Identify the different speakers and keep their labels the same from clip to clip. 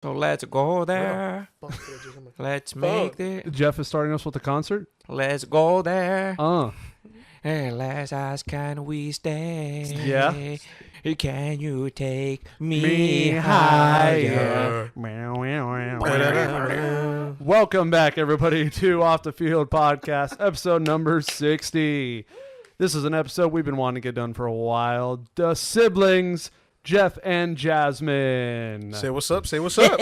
Speaker 1: So let's go there. Let's make it.
Speaker 2: Jeff is starting us with the concert.
Speaker 1: Let's go there.
Speaker 2: Uh.
Speaker 1: And let's ask, can we stay?
Speaker 2: Yeah.
Speaker 1: Can you take me higher?
Speaker 2: Welcome back, everybody, to Off the Field Podcast, episode number 60. This is an episode we've been wanting to get done for a while. The siblings, Jeff and Jasmine.
Speaker 3: Say what's up. Say what's up.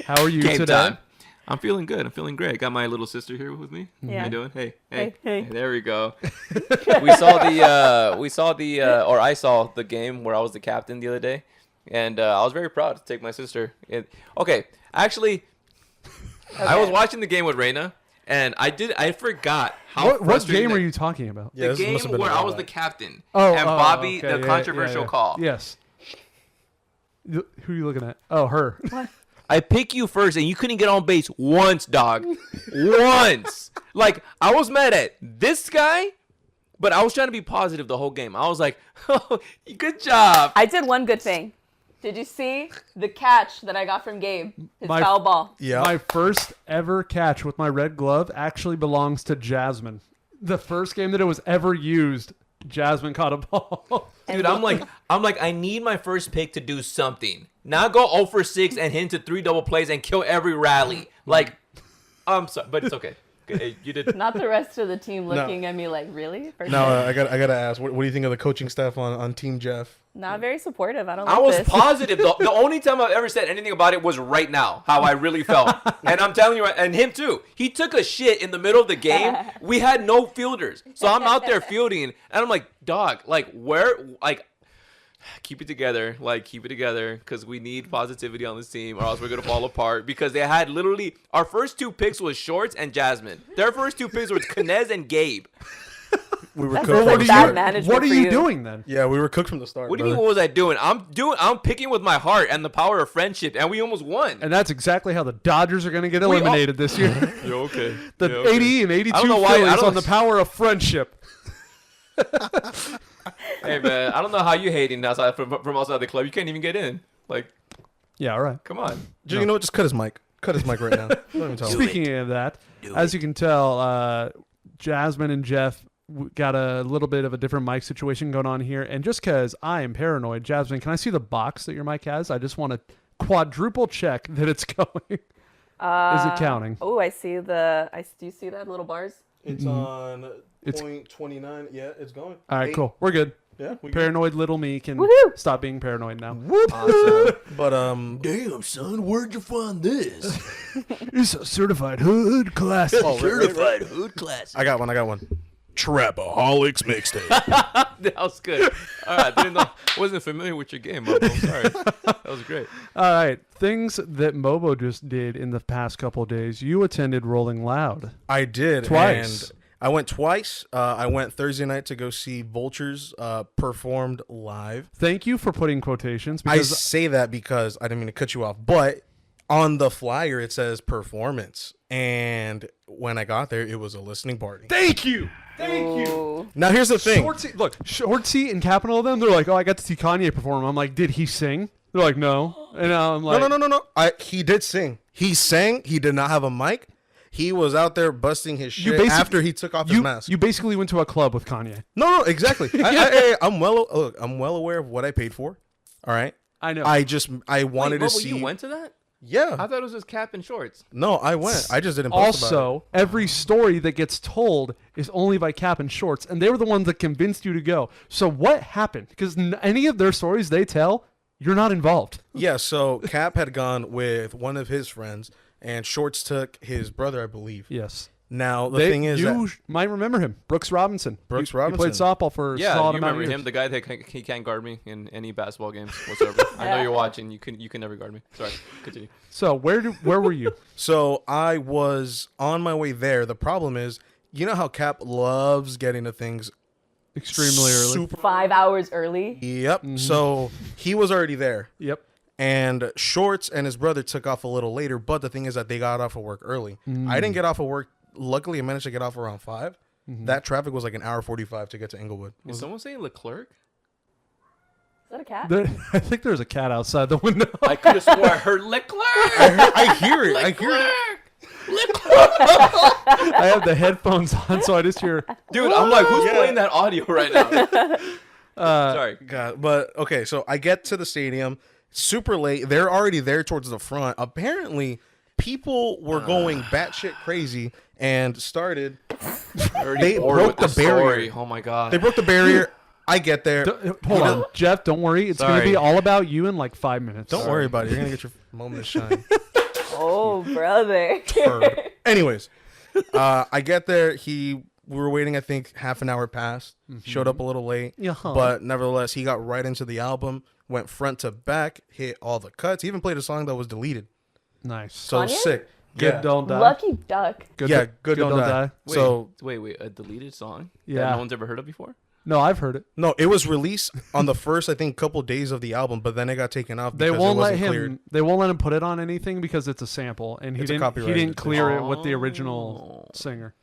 Speaker 2: How are you
Speaker 1: Game
Speaker 2: today?
Speaker 1: time. I'm feeling good. I'm feeling great. Got my little sister here with me.
Speaker 4: Yeah.
Speaker 1: How you doing? Hey.
Speaker 4: Hey.
Speaker 1: There we go. I saw the game where I was the captain the other day, and I was very proud to take my sister. Actually, I was watching the game with Reina, and I forgot how
Speaker 2: What game are you talking about?
Speaker 3: Yeah,
Speaker 1: the
Speaker 3: this must
Speaker 1: game
Speaker 3: have been
Speaker 1: where
Speaker 3: a
Speaker 1: I
Speaker 3: while
Speaker 1: was the
Speaker 3: back.
Speaker 1: captain,
Speaker 2: Oh,
Speaker 1: and Bobby,
Speaker 2: okay.
Speaker 1: the controversial call.
Speaker 2: Yes. Who are you looking at? Oh, her.
Speaker 4: What?
Speaker 1: I pick you first, and you couldn't get on base once, dog. Once. Like, I was mad at this guy, but I was trying to be positive the whole game. I was like, oh, good job.
Speaker 4: I did one good thing. Did you see the catch that I got from Gabe? His
Speaker 2: My-
Speaker 4: foul ball.
Speaker 3: Yeah.
Speaker 2: My first ever catch with my red glove actually belongs to Jasmine. The first game that it was ever used, Jasmine caught a ball.
Speaker 1: Dude, I'm like, I need my first pick to do something. Not go 0 for 6 and hit into 3 double plays and kill every rally. Like, I'm sorry, but it's okay. Good, you did.
Speaker 4: Not the rest of the team looking at me like, really? For
Speaker 3: Now
Speaker 4: sure.
Speaker 3: I gotta ask, what do you think of the coaching staff on Team Jeff?
Speaker 4: Not very supportive. I don't
Speaker 1: I
Speaker 4: like
Speaker 1: was
Speaker 4: this.
Speaker 1: positive. The only time I've ever said anything about it was right now, how I really felt. And I'm telling you, and him too. He took a shit in the middle of the game. We had no fielders. So I'm out there fielding, and I'm like, dog, like, where, like, keep it together. Like, keep it together, because we need positivity on this team, or else we're going to fall apart. Because they had literally, our first 2 picks was Shorts and Jasmine. Their first 2 picks was Knez and Gabe.
Speaker 3: We were
Speaker 4: That's
Speaker 3: cooked.
Speaker 4: like
Speaker 3: from the
Speaker 4: bad
Speaker 3: start.
Speaker 4: management
Speaker 2: What are
Speaker 4: for
Speaker 2: you doing then?
Speaker 3: Yeah, we were cooked from the start.
Speaker 1: What do you mean,
Speaker 3: brother.
Speaker 1: what was I doing? I'm picking with my heart and the power of friendship, and we almost won.
Speaker 2: And that's exactly how the Dodgers are going to get eliminated this year.
Speaker 1: You're okay.
Speaker 2: The
Speaker 1: You're okay.
Speaker 2: 80 and 82
Speaker 1: I don't know why- I
Speaker 2: Phillies
Speaker 1: don't-
Speaker 2: on the power of friendship.
Speaker 1: Hey, man, I don't know how you hating outside from outside the club. You can't even get in. Like,
Speaker 2: Yeah, all right.
Speaker 1: come on.
Speaker 3: You know what? Just cut his mic. Cut his mic right now. Don't even tell him.
Speaker 2: Speaking of that, as you can tell, Jasmine and Jeff got a little bit of a different mic situation going on here. And just because I am paranoid, Jasmine, can I see the box that your mic has? I just want to quadruple check that it's going. Is it counting?
Speaker 4: Oh, I see do you see that little bars?
Speaker 3: It's on
Speaker 2: It's-
Speaker 3: point 29. Yeah, it's going.
Speaker 2: All right,
Speaker 3: 8.
Speaker 2: cool. We're good.
Speaker 3: Yeah, we
Speaker 2: Paranoid little me can
Speaker 4: Woohoo!
Speaker 2: stop being paranoid now.
Speaker 1: Awesome.
Speaker 3: But
Speaker 1: Damn, son, where'd you find this?
Speaker 2: It's a certified hood classic.
Speaker 3: Oh, right.
Speaker 1: hood class.
Speaker 3: I got one. Trapaholics mixtape.
Speaker 1: That was good. All right, wasn't familiar with your game, Bobo. I'm sorry. That was great.
Speaker 2: All right, things that Mobo just did in the past couple of days. You attended Rolling Loud.
Speaker 3: I did.
Speaker 2: Twice.
Speaker 3: And I went twice. I went Thursday night to go see Vultures performed live.
Speaker 2: Thank you for putting quotations.
Speaker 3: I
Speaker 2: Because
Speaker 3: say that because I didn't mean to cut you off, but on the flyer it says performance, and when I got there, it was a listening party.
Speaker 2: thank you.
Speaker 4: Ooh.
Speaker 3: Now here's the thing.
Speaker 2: Shortsy and Capital of them, they're like, oh, I got to see Kanye perform. I'm like, did he sing? They're like, no. And I'm like,
Speaker 3: No. He did sing. He sang. He did not have a mic. He was out there busting his shit after he took off his mask.
Speaker 2: You basically went to a club with Kanye.
Speaker 3: No, exactly. I'm well aware of what I paid for. All right.
Speaker 2: I know.
Speaker 3: I wanted to see.
Speaker 1: You went to that?
Speaker 3: Yeah.
Speaker 1: I thought it was just cap and shorts.
Speaker 3: No, I went. I just didn't post about it.
Speaker 2: Also, every story that gets told is only by Cap and Shorts, and they were the ones that convinced you to go. So what happened? Because any of their stories they tell, you're not involved.
Speaker 3: Yeah, so Cap had gone with one of his friends, and Shorts took his brother, I believe.
Speaker 2: Yes.
Speaker 3: Now, the thing is
Speaker 2: you
Speaker 3: that
Speaker 2: might remember him, Brooks Robinson.
Speaker 3: Brooks
Speaker 2: He
Speaker 3: Robinson.
Speaker 2: played softball for
Speaker 1: Yeah,
Speaker 2: solid
Speaker 1: you
Speaker 2: amount
Speaker 1: remember
Speaker 2: of years.
Speaker 1: him, the guy that he can't guard me in any basketball games whatsoever. I know you're watching. You can never guard me. Sorry, continue.
Speaker 2: So where were you?
Speaker 3: So I was on my way there. The problem is, you know how Cap loves getting to things
Speaker 2: Extremely early.
Speaker 3: super.
Speaker 4: 5 hours early.
Speaker 3: Yep. So he was already there.
Speaker 2: Yep.
Speaker 3: And Shorts and his brother took off a little later, but the thing is that they got off of work early. I didn't get off of work. Luckily, I managed to get off around 5. That traffic was like an hour 45 to get to Inglewood.
Speaker 1: Is someone saying Leclerc?
Speaker 4: that a cat?
Speaker 2: I think there's a cat outside the window.
Speaker 1: I could have swore I heard Leclerc.
Speaker 3: I hear it. I hear it.
Speaker 2: I have the headphones on, so I just hear.
Speaker 1: Dude, I'm like, who's playing that audio right now? Sorry.
Speaker 3: God, but okay, so I get to the stadium super late. They're already there towards the front. Apparently, people were going batshit crazy and started. They broke the barrier.
Speaker 1: Oh my god.
Speaker 3: They broke the barrier. I get there.
Speaker 2: Hold on, Jeff. Don't worry. It's going to be all about you in like 5 minutes.
Speaker 3: Don't worry about it. You're gonna get your moment to shine.
Speaker 4: Oh, brother.
Speaker 3: Anyways, I get there. We were waiting. I think half an hour passed. Showed up a little late, but nevertheless, he got right into the album. Went front to back. Hit all the cuts. He even played a song that was deleted.
Speaker 2: Nice.
Speaker 3: So
Speaker 4: Kanye?
Speaker 3: sick.
Speaker 2: Good Don't Die.
Speaker 4: Lucky duck.
Speaker 3: Good don't die.
Speaker 1: Wait, a deleted song that
Speaker 2: Yeah.
Speaker 1: no one's ever heard of before?
Speaker 2: No, I've heard it.
Speaker 3: No, it was released on the first, I think, couple days of the album, but then it got taken off.
Speaker 2: They
Speaker 3: Because
Speaker 2: won't
Speaker 3: it
Speaker 2: let
Speaker 3: wasn't
Speaker 2: him.
Speaker 3: cleared.
Speaker 2: They won't let him put it on anything because it's a sample, and he
Speaker 3: It's a
Speaker 2: didn't. He
Speaker 3: copyrighted
Speaker 2: didn't clear it
Speaker 1: thing.
Speaker 2: with the original singer.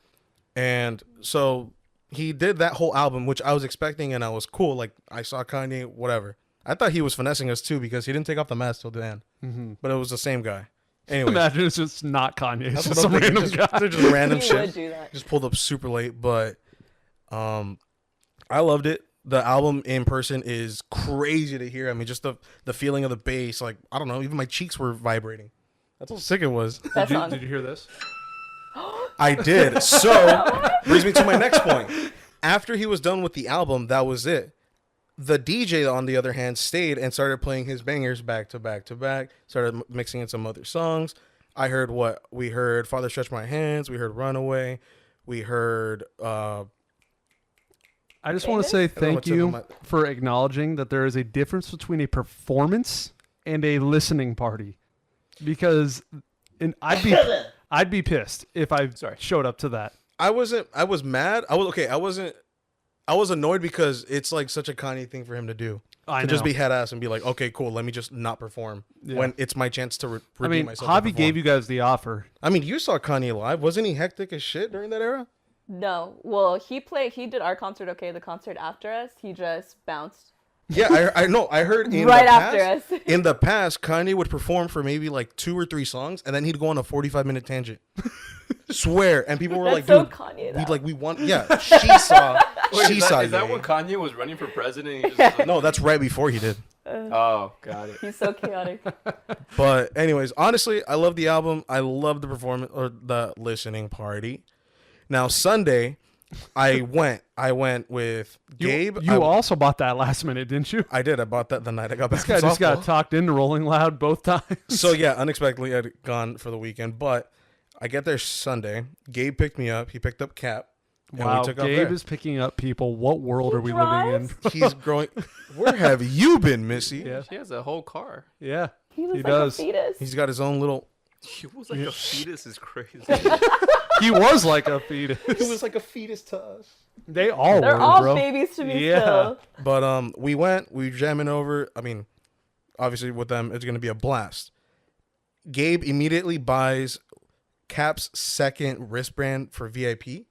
Speaker 3: And so he did that whole album, which I was expecting, and I was cool. Like, I saw Kanye, whatever. I thought he was finessing us too because he didn't take off the mask till the end. But it was the same guy. Anyway,
Speaker 2: Imagine it's just not Kanye. It's
Speaker 3: that's
Speaker 2: just
Speaker 3: what
Speaker 2: some
Speaker 3: I'm thinking.
Speaker 2: random guy.
Speaker 3: They're just random
Speaker 4: He would
Speaker 3: shit.
Speaker 4: do that.
Speaker 3: Just pulled up super late, but I loved it. The album in person is crazy to hear. I mean, just the feeling of the bass. Like, I don't know, even my cheeks were vibrating. That's how sick it was.
Speaker 4: That song.
Speaker 2: Did you hear this?
Speaker 3: I did. So, brings me to my next point. After he was done with the album, that was it. The DJ, on the other hand, stayed and started playing his bangers back to back to back. Started mixing in some other songs. I heard what we heard: "Father Stretch My Hands." We heard "Runaway." We heard.
Speaker 2: I just want to say
Speaker 3: know
Speaker 2: thank
Speaker 3: what's in
Speaker 2: you
Speaker 3: my-
Speaker 2: for acknowledging that there is a difference between a performance and a listening party, because I'd be pissed if I showed up to that.
Speaker 3: I was mad. I was annoyed because it's like such a Kanye thing for him to do.
Speaker 2: I
Speaker 3: To
Speaker 2: know.
Speaker 3: just be head ass and be like, okay, cool, let me just not perform when it's my chance to redeem
Speaker 2: I mean,
Speaker 3: myself. and
Speaker 2: Javi
Speaker 3: perform.
Speaker 2: gave you guys the offer.
Speaker 3: I mean, you saw Kanye live. Wasn't he hectic as shit during that era?
Speaker 4: No. Well, he did our concert, okay? The concert after us, he just bounced.
Speaker 3: Yeah, I know. I heard in
Speaker 4: Right
Speaker 3: the
Speaker 4: after
Speaker 3: past,
Speaker 4: us.
Speaker 3: in the past, Kanye would perform for maybe like 2 or 3 songs, and then he'd go on a 45-minute tangent. Swear, and people were like,
Speaker 4: That's so
Speaker 3: "Dude,
Speaker 4: Kanye,
Speaker 3: we want." Yeah, she saw. She saw.
Speaker 1: Is that
Speaker 3: Ye.
Speaker 1: when Kanye was running for president? He just,
Speaker 3: No, that's right before he did.
Speaker 1: oh, got it.
Speaker 4: He's so chaotic.
Speaker 3: But anyways, honestly, I love the album. I love the performance or the listening party. Now Sunday, I went with Gabe.
Speaker 2: You also bought that last minute, didn't you?
Speaker 3: I did. I bought that the night I got back
Speaker 2: This guy
Speaker 3: from
Speaker 2: just got
Speaker 3: softball.
Speaker 2: talked into Rolling Loud both times.
Speaker 3: So yeah, unexpectedly I'd gone for the weekend, but I get there Sunday. Gabe picked me up. He picked up Cap. And
Speaker 2: Wow,
Speaker 3: we took off
Speaker 2: Gabe
Speaker 3: there.
Speaker 2: is picking up people. What world are we living in?
Speaker 3: He's growing. Where have you been, Missy?
Speaker 2: Yeah,
Speaker 1: She has a whole car.
Speaker 2: yeah.
Speaker 4: He was like
Speaker 2: does.
Speaker 4: a fetus.
Speaker 3: He's got his own little.
Speaker 1: He was like a fetus is crazy.
Speaker 2: He was like a fetus.
Speaker 3: He was like a fetus to us.
Speaker 2: They all
Speaker 4: They're
Speaker 2: were,
Speaker 4: all
Speaker 2: bro.
Speaker 4: babies to me
Speaker 2: Yeah.
Speaker 4: still.
Speaker 3: But we went. We were jamming over. I mean, obviously with them, it's gonna be a blast. Gabe immediately buys Cap's second wristband for VIP.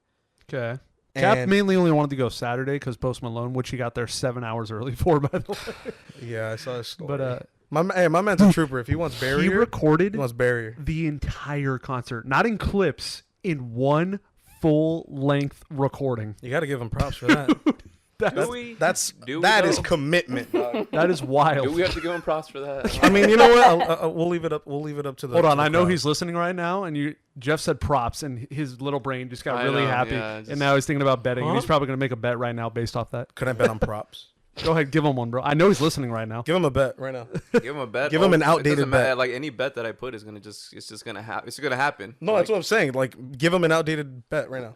Speaker 2: Okay. Cap
Speaker 3: And-
Speaker 2: mainly only wanted to go Saturday because Post Malone, which he got there 7 hours early for, by the way.
Speaker 3: Yeah, I saw his story.
Speaker 2: But
Speaker 3: my man's a trooper. If he wants barrier,
Speaker 2: he recorded
Speaker 3: he wants barrier.
Speaker 2: the entire concert, not in clips, in one full-length recording.
Speaker 3: You got to give him props for that.
Speaker 1: Do we?
Speaker 3: That's
Speaker 1: Do we
Speaker 3: that
Speaker 1: though?
Speaker 3: is commitment. dog.
Speaker 2: That is wild.
Speaker 1: Do we have to give him props for that?
Speaker 3: I mean, you know what? We'll leave it up. We'll leave it up to the.
Speaker 2: Hold on,
Speaker 3: to the
Speaker 2: I know
Speaker 3: crowd.
Speaker 2: he's listening right now, and Jeff said props, and his little brain just got
Speaker 1: I
Speaker 2: really
Speaker 1: know,
Speaker 2: happy,
Speaker 1: yeah,
Speaker 2: and now he's thinking about betting, and he's probably going to make a bet right now based off that.
Speaker 3: Could I bet on props?
Speaker 2: Go ahead, give him one, bro. I know he's listening right now.
Speaker 3: Give him a bet right now.
Speaker 1: Give him a bet.
Speaker 3: Give him an
Speaker 1: It
Speaker 3: outdated
Speaker 1: doesn't matter.
Speaker 3: bet.
Speaker 1: Like any bet that I put is gonna just gonna happen. It's gonna happen.
Speaker 3: No,
Speaker 1: like,
Speaker 3: that's what I'm saying. Like, give him an outdated bet right now.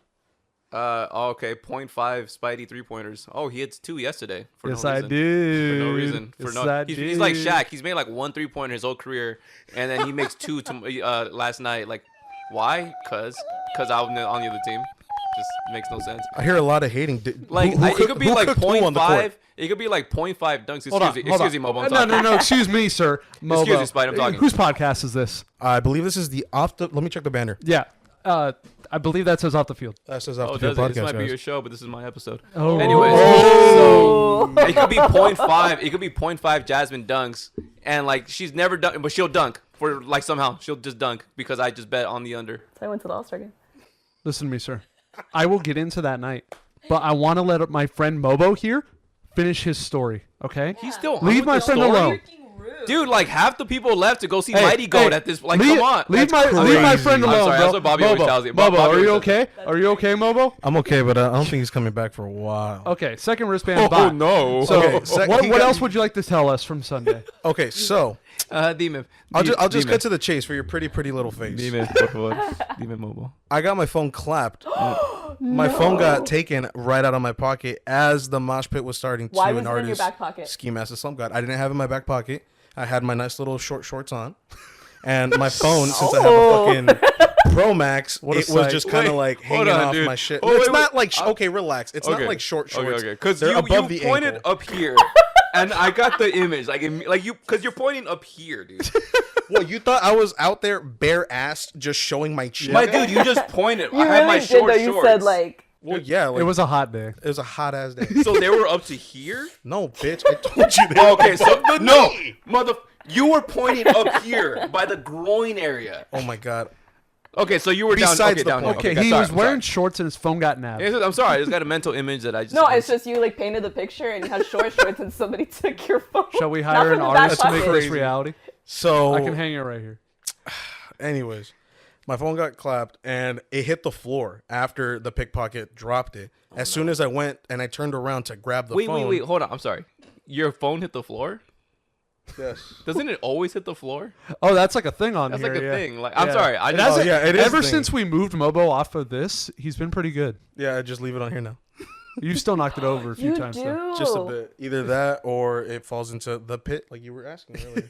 Speaker 1: Okay, 0.5 Spidey 3-pointers. Oh, he hits 2 yesterday for
Speaker 2: Yes,
Speaker 1: no
Speaker 2: I
Speaker 1: reason.
Speaker 2: did.
Speaker 1: For no reason.
Speaker 2: Yes, I
Speaker 1: He's like
Speaker 2: did.
Speaker 1: Shaq. He's made like 1 3-pointer his whole career, and then he makes 2 last night. Like, why? Cause I was on the other team. Just makes no sense.
Speaker 3: I hear a lot of hating.
Speaker 1: Like it could be like
Speaker 3: who on the
Speaker 1: 0.5.
Speaker 3: court?
Speaker 1: It could be like 0.5 dunks.
Speaker 2: Hold on,
Speaker 1: Excuse me, Mobo. I'm
Speaker 2: No,
Speaker 1: talking.
Speaker 2: no, excuse me, sir. Mobo.
Speaker 1: Excuse me, Spide, I'm talking.
Speaker 2: Whose podcast is this?
Speaker 3: I believe this is the off the. Let me check the banner.
Speaker 2: Yeah. I believe that says off the field.
Speaker 3: That says off
Speaker 1: Oh,
Speaker 3: the field
Speaker 1: does it? This
Speaker 3: podcast,
Speaker 1: might be
Speaker 3: guys.
Speaker 1: your show, but this is my episode.
Speaker 2: Oh.
Speaker 1: Anyways,
Speaker 4: Oh.
Speaker 1: so it could be 0.5. It could be 0.5 Jasmine dunks, and like she's never dunk, but she'll dunk for like somehow she'll just dunk because I just bet on the under.
Speaker 4: So I went to the All-Star game.
Speaker 2: Listen to me, sir. I will get into that night, but I want to let my friend Mobo here finish his story. Okay?
Speaker 1: He's still on
Speaker 2: Leave
Speaker 1: with
Speaker 2: my
Speaker 1: the
Speaker 2: friend
Speaker 1: story?
Speaker 2: alone.
Speaker 1: Dude. Like half the people left to go see
Speaker 2: Hey,
Speaker 1: Mighty Goat
Speaker 2: hey,
Speaker 1: at this. Like,
Speaker 2: leave,
Speaker 1: come on,
Speaker 2: leave
Speaker 1: That's
Speaker 2: my
Speaker 1: crazy.
Speaker 2: friend
Speaker 1: I'm
Speaker 2: alone,
Speaker 1: sorry,
Speaker 2: bro.
Speaker 1: that's what Bobby always
Speaker 2: Mobo,
Speaker 1: tells me.
Speaker 2: Mobo,
Speaker 1: Bobby
Speaker 2: are you
Speaker 1: always says
Speaker 2: okay? Are you okay, Mobo?
Speaker 3: I'm okay, but I don't think he's coming back for a while.
Speaker 2: Okay, second wristband.
Speaker 1: Oh
Speaker 2: bye.
Speaker 1: no.
Speaker 2: So,
Speaker 3: Okay, sec-
Speaker 2: what
Speaker 3: he got-
Speaker 2: else would you like to tell us from Sunday?
Speaker 3: Okay, so
Speaker 1: Dime.
Speaker 3: I'll just get to the chase for your pretty little face.
Speaker 1: Dime, por favor. Dime, Mobo.
Speaker 3: I got my phone clapped. My phone got taken right out of my pocket as the mosh pit was starting to
Speaker 4: Why was
Speaker 3: an
Speaker 4: it in your
Speaker 3: artist
Speaker 4: back pocket?
Speaker 3: Ski Master Slump God. I didn't have it in my back pocket. I had my nice little short shorts on. And my phone, since I have a fucking Pro Max,
Speaker 2: What a
Speaker 3: it was
Speaker 2: sight.
Speaker 3: just kind of
Speaker 1: Wait,
Speaker 3: like
Speaker 1: hold
Speaker 3: hanging
Speaker 1: on,
Speaker 3: off
Speaker 1: dude.
Speaker 3: my shit.
Speaker 1: Oh,
Speaker 3: It's
Speaker 1: wait,
Speaker 3: not
Speaker 1: wait.
Speaker 3: like okay, relax. It's not like short shorts.
Speaker 1: Okay. Because
Speaker 3: They're
Speaker 1: you
Speaker 3: above the
Speaker 1: pointed
Speaker 3: ankle.
Speaker 1: up here, and I got the image. Like you, because you're pointing up here, dude.
Speaker 3: Well, you thought I was out there bare assed, just showing my chin.
Speaker 1: My dude, you just pointed.
Speaker 4: You
Speaker 1: I had my
Speaker 4: really did
Speaker 1: short
Speaker 4: though. You
Speaker 1: shorts.
Speaker 4: said like.
Speaker 3: Well, yeah, like,
Speaker 2: It was a hot day.
Speaker 3: it was a hot ass day.
Speaker 1: So they were up to here.
Speaker 3: No, bitch, I told you. They were
Speaker 1: Okay, so
Speaker 3: above the
Speaker 1: no,
Speaker 3: knee.
Speaker 1: you were pointing up here by the groin area.
Speaker 3: Oh my god.
Speaker 1: Okay, so you were down.
Speaker 3: Besides
Speaker 1: Okay,
Speaker 3: the
Speaker 1: down here.
Speaker 3: point.
Speaker 2: Okay,
Speaker 1: Okay,
Speaker 2: he
Speaker 1: sorry,
Speaker 2: was
Speaker 1: I'm
Speaker 2: wearing
Speaker 1: sorry.
Speaker 2: shorts and his phone got nabbed.
Speaker 1: I'm sorry. I just got a mental image that I just.
Speaker 4: No, it's just you like painted the picture and you had short shorts and somebody took your phone.
Speaker 2: Shall we
Speaker 4: Not
Speaker 2: hire
Speaker 4: from
Speaker 2: an
Speaker 4: the back
Speaker 2: artist to make
Speaker 4: pocket.
Speaker 2: this reality?
Speaker 3: So
Speaker 2: I can hang it right here.
Speaker 3: anyways, my phone got clapped and it hit the floor after the pickpocket dropped it. As soon as I went and I turned around to grab the
Speaker 1: Wait,
Speaker 3: phone.
Speaker 1: wait. Hold on. I'm sorry. Your phone hit the floor?
Speaker 3: Yes.
Speaker 1: Doesn't it always hit the floor?
Speaker 2: Oh, that's like a thing on
Speaker 1: That's
Speaker 2: here.
Speaker 1: like a
Speaker 2: yeah.
Speaker 1: thing. Like I'm
Speaker 2: Yeah.
Speaker 1: sorry. I
Speaker 2: It
Speaker 1: just.
Speaker 2: hasn't-
Speaker 3: yeah, it is
Speaker 2: Ever
Speaker 3: a thing.
Speaker 2: since we moved Mobo off of this, he's been pretty good.
Speaker 3: Yeah, I just leave it on here now.
Speaker 2: You've still knocked it over a few
Speaker 4: You
Speaker 2: times
Speaker 4: do.
Speaker 2: though.
Speaker 3: Just a bit. Either that or it falls into the pit like you were asking earlier.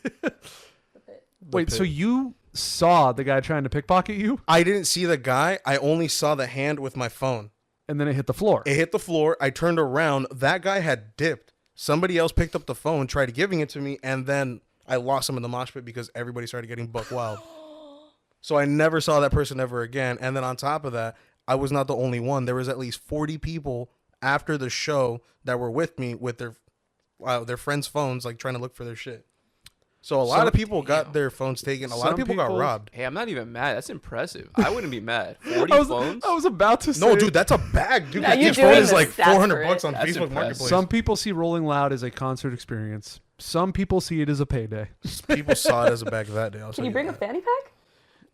Speaker 2: Wait, so you saw the guy trying to pickpocket you,
Speaker 3: I didn't see the guy. I only saw the hand with my phone.
Speaker 2: and then it hit the floor.
Speaker 3: It hit the floor. I turned around. That guy had dipped. Somebody else picked up the phone, tried giving it to me, and then I lost him in the mosh pit because everybody started getting buck wild. So I never saw that person ever again. And then on top of that, I was not the only one. There was at least 40 people after the show that were with me with their friends' phones, like trying to look for their shit. So a lot of people got their phones taken. A lot of
Speaker 2: Some
Speaker 3: people got
Speaker 2: people-
Speaker 3: robbed.
Speaker 1: Hey, I'm not even mad. That's impressive. I wouldn't be mad. 40
Speaker 2: I was,
Speaker 1: phones.
Speaker 2: I was about to say.
Speaker 3: No, dude, that's a bag, dude.
Speaker 4: Now you're
Speaker 3: Each phone
Speaker 4: doing
Speaker 3: is
Speaker 4: the
Speaker 3: like
Speaker 4: stats for
Speaker 3: $400
Speaker 4: it.
Speaker 3: on
Speaker 1: That's
Speaker 3: Facebook
Speaker 1: impressive.
Speaker 3: Marketplace.
Speaker 2: Some people see Rolling Loud as a concert experience. Some people see it as a payday.
Speaker 3: people saw it as a bag that day.
Speaker 4: Can you bring a fanny pack?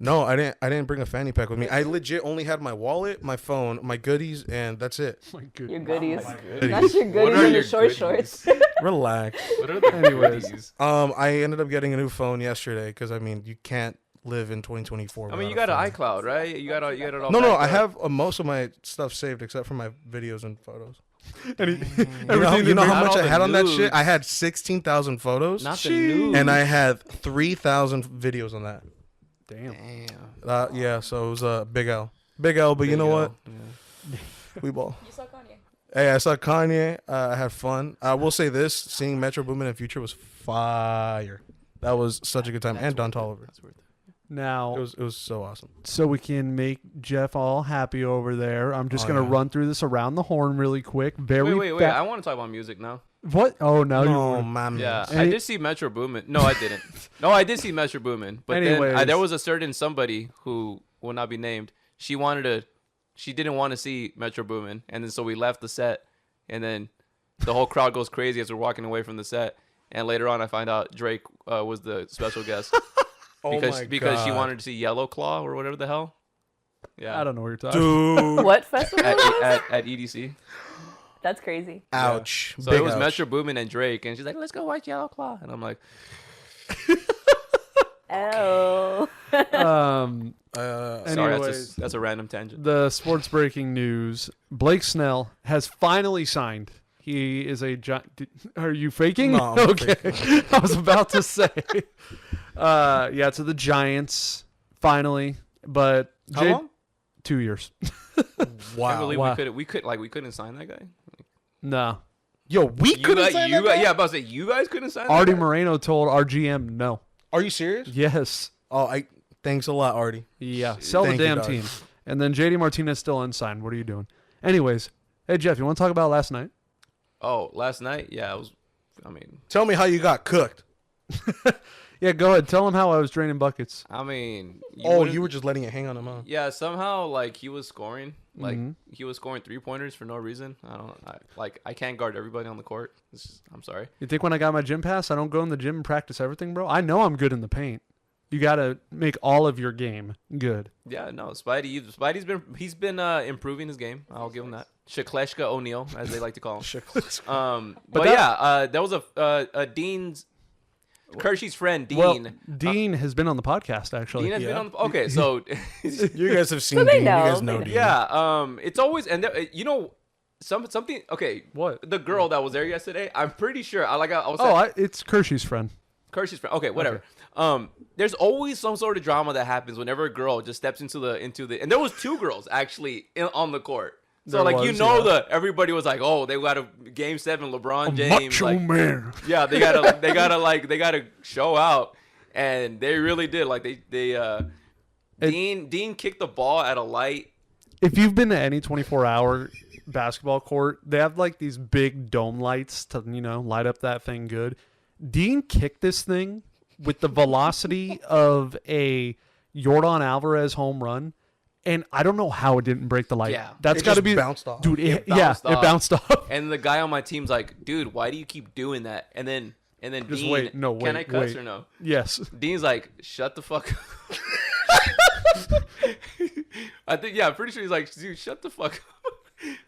Speaker 3: No, I didn't. I didn't bring a fanny pack with me. I legit only had my wallet, my phone, my goodies, and that's it.
Speaker 2: My good.
Speaker 4: Your goodies.
Speaker 3: goodies.
Speaker 4: That's your
Speaker 1: What
Speaker 4: goodies
Speaker 1: are
Speaker 4: and
Speaker 1: your
Speaker 4: your short
Speaker 1: goodies?
Speaker 4: shorts.
Speaker 3: Relax.
Speaker 1: What are the
Speaker 2: Anyways.
Speaker 1: goodies?
Speaker 3: I ended up getting a new phone yesterday because I mean you can't live in 2024.
Speaker 1: I mean, you
Speaker 3: without
Speaker 1: got
Speaker 3: a
Speaker 1: an
Speaker 3: phone.
Speaker 1: iCloud, right? You got it all.
Speaker 3: No,
Speaker 1: backed
Speaker 3: I
Speaker 1: up.
Speaker 3: have most of my stuff saved except for my videos and photos.
Speaker 2: And
Speaker 3: You know how
Speaker 1: Not
Speaker 3: much
Speaker 1: all
Speaker 3: I
Speaker 1: the
Speaker 3: had on that
Speaker 1: nudes.
Speaker 3: shit? I had 16,000 photos,
Speaker 1: Not the
Speaker 2: Sheesh.
Speaker 1: news.
Speaker 3: and I had 3,000 videos on that.
Speaker 2: Damn.
Speaker 1: Damn.
Speaker 3: Yeah, so it was a big L. Big L, but you know what? We ball.
Speaker 4: You saw Kanye.
Speaker 3: Hey, I saw Kanye. I had fun. I will say this: seeing Metro Boomin and Future was fire. That was such a good time, and Don Toliver.
Speaker 1: That's worth it.
Speaker 2: Now,
Speaker 3: It was so awesome.
Speaker 2: so we can make Jeff all happy over there. I'm just
Speaker 3: Oh,
Speaker 2: gonna
Speaker 3: yeah.
Speaker 2: run through this around the horn really quick. Very
Speaker 1: Wait.
Speaker 2: fa-
Speaker 1: I want to talk about music now.
Speaker 2: What? Oh no,
Speaker 3: No,
Speaker 2: you.
Speaker 3: man.
Speaker 1: Yeah,
Speaker 2: Any-
Speaker 1: I did see Metro Boomin. No, I didn't. No, I did see Metro Boomin. But then
Speaker 2: Anyways.
Speaker 1: there was a certain somebody who will not be named. She didn't want to see Metro Boomin, and then so we left the set, and then the whole crowd goes crazy as we're walking away from the set. And later on, I find out Drake was the special guest because she wanted to see Yellow Claw or whatever the hell. Yeah,
Speaker 2: I don't know what you're talking.
Speaker 3: Dude,
Speaker 4: What festival?
Speaker 1: at EDC.
Speaker 4: That's crazy.
Speaker 3: ouch.
Speaker 1: So
Speaker 3: Big
Speaker 1: it was
Speaker 3: ouch.
Speaker 1: Metro Boomin and Drake, and she's like, "Let's go watch Yellow Claw," and I'm like,
Speaker 4: Oh.
Speaker 2: Sorry,
Speaker 1: "Sorry,
Speaker 2: Anyways.
Speaker 1: that's a random tangent."
Speaker 2: the sports breaking news: Blake Snell has finally signed. He is a giant. Are you faking?
Speaker 3: No, I'm
Speaker 2: okay. I was about to say. Yeah, to the Giants finally, but
Speaker 3: How long?
Speaker 2: 2 years.
Speaker 1: I
Speaker 3: Wow.
Speaker 1: believe
Speaker 2: Wow.
Speaker 1: we couldn't sign that guy.
Speaker 2: No.
Speaker 3: Yo, we couldn't sign that guy?
Speaker 1: yeah, about to say you guys couldn't sign.
Speaker 2: Artie
Speaker 1: that guy?
Speaker 2: Moreno told our GM no.
Speaker 3: Are you serious?
Speaker 2: Yes.
Speaker 3: Oh, thanks a lot, Artie.
Speaker 2: Yeah. Sell
Speaker 3: Thank
Speaker 2: the
Speaker 3: you,
Speaker 2: damn
Speaker 3: dog.
Speaker 2: team. And then JD Martinez still unsigned. What are you doing? Anyways, hey, Jeff, you want to talk about last night?
Speaker 1: Oh, last night? Yeah,
Speaker 3: Tell me how you got cooked.
Speaker 2: Yeah, go ahead. Tell him how I was draining buckets.
Speaker 3: You were just letting it hang on him, huh?
Speaker 1: Yeah, somehow, like, he was scoring. Like, he was scoring 3-pointers for no reason. I can't guard everybody on the court. I'm sorry.
Speaker 2: You think when I got my gym pass, I don't go in the gym and practice everything, bro? I know I'm good in the paint. You got to make all of your game good.
Speaker 1: Yeah, no, Spidey's been improving his game. I'll give him that. Shakleshka O'Neal, as they like to call him. There was a Dean's Kershey's friend Dean.
Speaker 2: Well, Dean has been on the podcast actually.
Speaker 1: Dean has been on. Okay, so
Speaker 3: you guys have seen
Speaker 4: So they
Speaker 3: Dean.
Speaker 4: know.
Speaker 3: You guys know Dean.
Speaker 1: yeah, it's always something. Okay,
Speaker 2: What?
Speaker 1: The girl that was there yesterday, I'm pretty sure.
Speaker 2: It's Kershey's friend.
Speaker 1: Kershey's friend. Okay, whatever. There's always some sort of drama that happens whenever a girl just steps into the and there was 2 girls actually on the court. So everybody was like, oh, they got a Game 7 LeBron James.
Speaker 2: Macho man.
Speaker 1: Yeah, they gotta show out, and they really did. Like Dean kicked the ball at a light.
Speaker 2: If you've been to any 24-hour basketball court, they have like these big dome lights to light up that thing good. Dean kicked this thing with the velocity of a Yordan Alvarez home run. And I don't know how it didn't break the light.
Speaker 1: Yeah.
Speaker 2: That's got to be
Speaker 3: bounced off.
Speaker 2: Dude, it bounced off.
Speaker 1: And the guy on my team's like, dude, why do you keep doing that? And then
Speaker 2: Just
Speaker 1: Dean,
Speaker 2: wait. No, wait.
Speaker 1: can I cuss
Speaker 2: wait.
Speaker 1: or no?
Speaker 2: Yes.
Speaker 1: Dean's like, shut the fuck up. I'm pretty sure he's like, dude, shut the fuck up.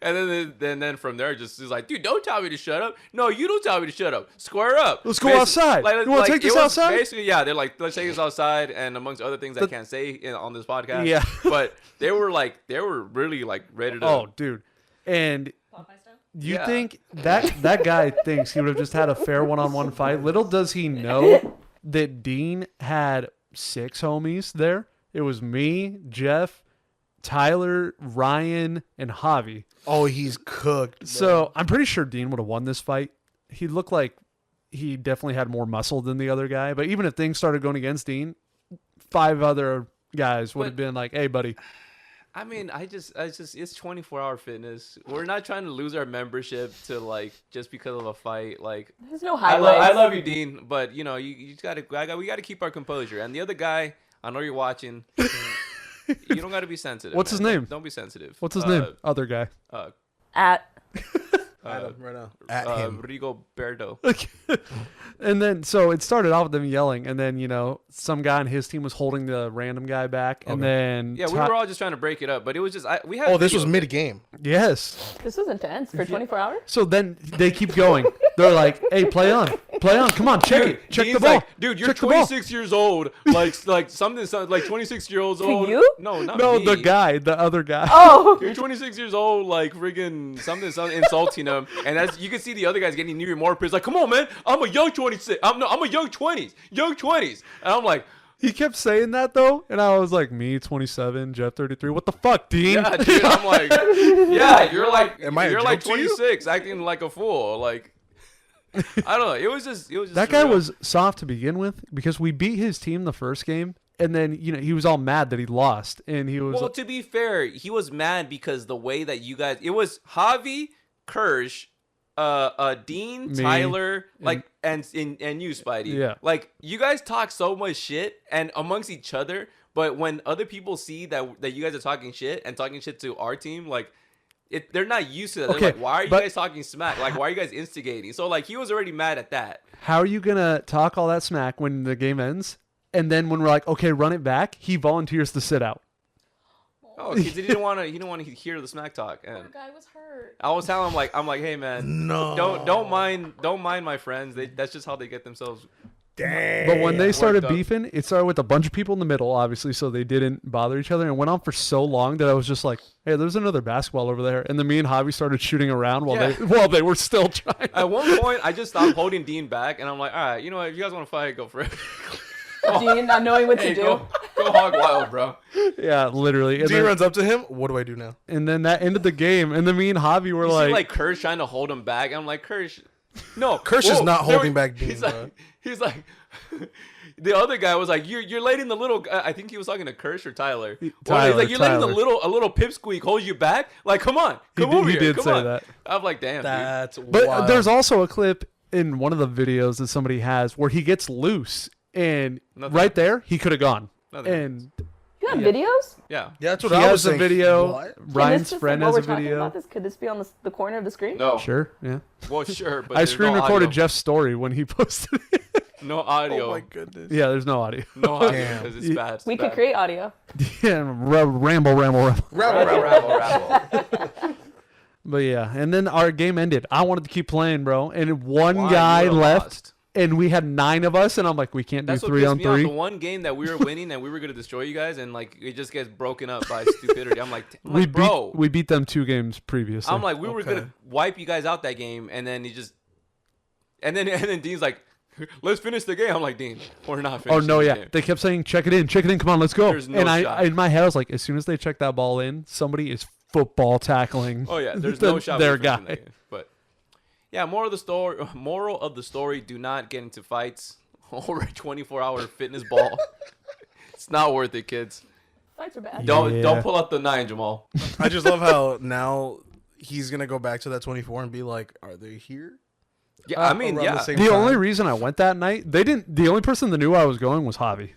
Speaker 1: And then from there, just is like, dude, don't tell me to shut up. No, you don't tell me to shut up. Square up.
Speaker 2: Let's go outside. You want to take this outside?
Speaker 1: Basically, yeah. They're like, let's take this outside, and amongst other things I can't say on this podcast.
Speaker 2: Yeah.
Speaker 1: But they were really like ready to.
Speaker 2: Oh, dude. And you
Speaker 1: Yeah.
Speaker 2: think that guy thinks he would have just had a fair one-on-one fight? Little does he know that Dean had 6 homies there. It was me, Jeff, Tyler, Ryan, and Javi.
Speaker 3: Oh, he's cooked. Bro.
Speaker 2: So I'm pretty sure Dean would have won this fight. He looked like he definitely had more muscle than the other guy. But even if things started going against Dean, 5 other guys would have been like, "Hey, buddy."
Speaker 1: I mean, it's 24-hour fitness. We're not trying to lose our membership to like just because of a fight. Like,
Speaker 4: There's no
Speaker 1: I
Speaker 4: highlights.
Speaker 1: love you, Dean, but you just we gotta keep our composure. And the other guy, I know you're watching. You don't gotta be sensitive.
Speaker 2: What's his
Speaker 1: man.
Speaker 2: name?
Speaker 1: Don't be sensitive.
Speaker 2: What's his name? Other guy.
Speaker 4: At
Speaker 3: Right now. At him.
Speaker 1: Rigoberto.
Speaker 2: And then, so it started off with them yelling, and then, some guy on his team was holding the random guy back, and then...
Speaker 1: Yeah, we were all just trying to break it up, but it was just, we had...
Speaker 3: Oh, this was
Speaker 1: videos.
Speaker 3: mid-game.
Speaker 2: Yes.
Speaker 4: this was intense for 24 hours.
Speaker 2: So then they keep going. They're like, "Hey, play on, come on, check it, check
Speaker 1: Dean's
Speaker 2: the ball,
Speaker 1: like, dude, you're
Speaker 2: check the ball."
Speaker 1: 26 years old, like something like 26 years old.
Speaker 4: you?
Speaker 1: No, not
Speaker 2: No,
Speaker 1: me.
Speaker 2: the other guy.
Speaker 4: Oh,
Speaker 1: You're 26 years old, like friggin' something insulting him, and as you can see the other guys getting even more pissed. Like, come on, man, I'm a young 26. I'm a young 20s, and I'm like,
Speaker 2: He kept saying that though, and I was like, "Me, 27, Jeff, 33. What the fuck, Dean?"
Speaker 1: yeah, dude. I'm like, yeah, you're like,
Speaker 3: Am I a
Speaker 1: you're like
Speaker 3: joke to you?
Speaker 1: 26, acting like a fool, like. I don't know. It was just
Speaker 2: That guy
Speaker 1: surreal.
Speaker 2: was soft to begin with because we beat his team the first game, and then he was all mad that he lost, and he was
Speaker 1: Well, to be fair, he was mad because the way that you guys, it was Javi, Kirsch, Dean,
Speaker 2: Me,
Speaker 1: Tyler, like, and you, Spidey.
Speaker 2: Yeah.
Speaker 1: Like, you guys talk so much shit and amongst each other, but when other people see that you guys are talking shit to our team, like, they're not used to that. They're
Speaker 2: Okay,
Speaker 1: like, why are you
Speaker 2: but-
Speaker 1: guys talking smack? Like, why are you guys instigating? So, like, he was already mad at that.
Speaker 2: How are you gonna talk all that smack when the game ends? And then when we're like, "Okay, run it back," he volunteers to sit out.
Speaker 1: Oh, because he didn't want to hear the smack talk. And
Speaker 4: guy was hurt.
Speaker 1: I was telling him, I'm like, hey man,
Speaker 3: No.
Speaker 1: don't mind my friends. That's just how they get themselves.
Speaker 3: Dang.
Speaker 2: But when they started
Speaker 1: worked up.
Speaker 2: beefing, it started with a bunch of people in the middle, obviously, so they didn't bother each other, and it went on for so long that I was just like, "Hey, there's another basketball over there." And then me and Javi started shooting around while
Speaker 1: Yeah.
Speaker 2: they were still trying.
Speaker 1: At one point, I just stopped holding Dean back, and I'm like, all right, you know what? If you guys want to fight, go for it.
Speaker 4: Dean not knowing what
Speaker 1: Hey,
Speaker 4: to do.
Speaker 1: go hog wild, bro.
Speaker 2: Yeah, literally. And
Speaker 3: Dean
Speaker 2: then,
Speaker 3: runs up to him. What do I do now?
Speaker 2: and then that ended the game, and then me and Javi were
Speaker 1: You
Speaker 2: like,
Speaker 1: see, like Kirsch trying to hold him back. I'm like, Kirsch, no,
Speaker 3: Kirsch is not
Speaker 1: There
Speaker 3: holding back Dean,
Speaker 1: He's
Speaker 3: bro.
Speaker 1: like, the other guy was like, "You're letting the little." I think he was talking to Kirsch or Tyler.
Speaker 2: Tyler,
Speaker 1: He's like, "You're letting
Speaker 2: Tyler.
Speaker 1: a little pipsqueak hold you back." Like, come on, come
Speaker 2: did-
Speaker 1: over
Speaker 2: he
Speaker 1: here.
Speaker 2: did
Speaker 1: come
Speaker 2: say
Speaker 1: on.
Speaker 2: that.
Speaker 1: I'm like, damn, dude.
Speaker 3: That's
Speaker 2: But
Speaker 3: wild.
Speaker 2: there's also a clip in one of the videos that somebody has where he gets loose, and
Speaker 1: Nothing.
Speaker 2: right there he could have gone.
Speaker 1: Nothing.
Speaker 2: And
Speaker 4: You have videos?
Speaker 1: Yeah.
Speaker 3: yeah, that's what
Speaker 2: he
Speaker 3: I was
Speaker 2: has a
Speaker 3: saying.
Speaker 2: video.
Speaker 3: What?
Speaker 4: Can
Speaker 2: Ryan's
Speaker 4: this just,
Speaker 2: friend
Speaker 4: like,
Speaker 2: has
Speaker 4: while
Speaker 2: a
Speaker 4: we're talking
Speaker 2: video.
Speaker 4: about this, could this be on the corner of the screen?
Speaker 1: No.
Speaker 2: Sure, yeah.
Speaker 1: Well, sure, but
Speaker 2: I
Speaker 1: there's
Speaker 2: screen
Speaker 1: no
Speaker 2: recorded
Speaker 1: audio.
Speaker 2: Jeff's story when he posted it.
Speaker 1: No audio.
Speaker 3: Oh my goodness.
Speaker 2: Yeah, there's no audio.
Speaker 1: No audio
Speaker 3: Damn.
Speaker 1: because it's bad. It's
Speaker 4: We
Speaker 1: bad.
Speaker 4: could create audio.
Speaker 2: Yeah, ramble.
Speaker 3: Rabble.
Speaker 2: But yeah, and then our game ended. I wanted to keep playing, bro, and one
Speaker 1: Why?
Speaker 2: guy
Speaker 1: You would've
Speaker 2: left,
Speaker 1: lost.
Speaker 2: and we had 9 of us, and I'm like, we can't do
Speaker 1: That's what
Speaker 2: 3
Speaker 1: pissed
Speaker 2: on
Speaker 1: me off.
Speaker 2: 3.
Speaker 1: The one game that we were winning and we were gonna destroy you guys, and like it just gets broken up by stupidity. I'm like, bro.
Speaker 2: We beat them 2 games previously.
Speaker 1: I'm like, we were
Speaker 3: Okay.
Speaker 1: gonna wipe you guys out that game, and then he just, and then Dean's like, let's finish the game. I'm like, Dean, we're not
Speaker 2: oh
Speaker 1: finishing.
Speaker 2: no,
Speaker 1: the
Speaker 2: yeah,
Speaker 1: game.
Speaker 2: they kept saying check it in, come on, let's go.
Speaker 1: There's no
Speaker 2: and
Speaker 1: shot.
Speaker 2: in my head I was like, as soon as they check that ball in, somebody is football tackling.
Speaker 1: Oh yeah, there's no shot.
Speaker 2: their
Speaker 1: we're finishing
Speaker 2: guy.
Speaker 1: that game. But yeah, moral of the story: do not get into fights over a 24-hour fitness ball. It's not worth it, kids.
Speaker 4: Fights are bad.
Speaker 2: Yeah.
Speaker 1: Don't pull out the 9, Jamal.
Speaker 3: I just love how now he's gonna go back to that 24 and be like, "Are they here?"
Speaker 1: Yeah, I mean,
Speaker 3: around
Speaker 1: yeah.
Speaker 3: the same
Speaker 2: The
Speaker 3: time.
Speaker 2: only reason I went that night, they didn't. The only person that knew I was going was Javi.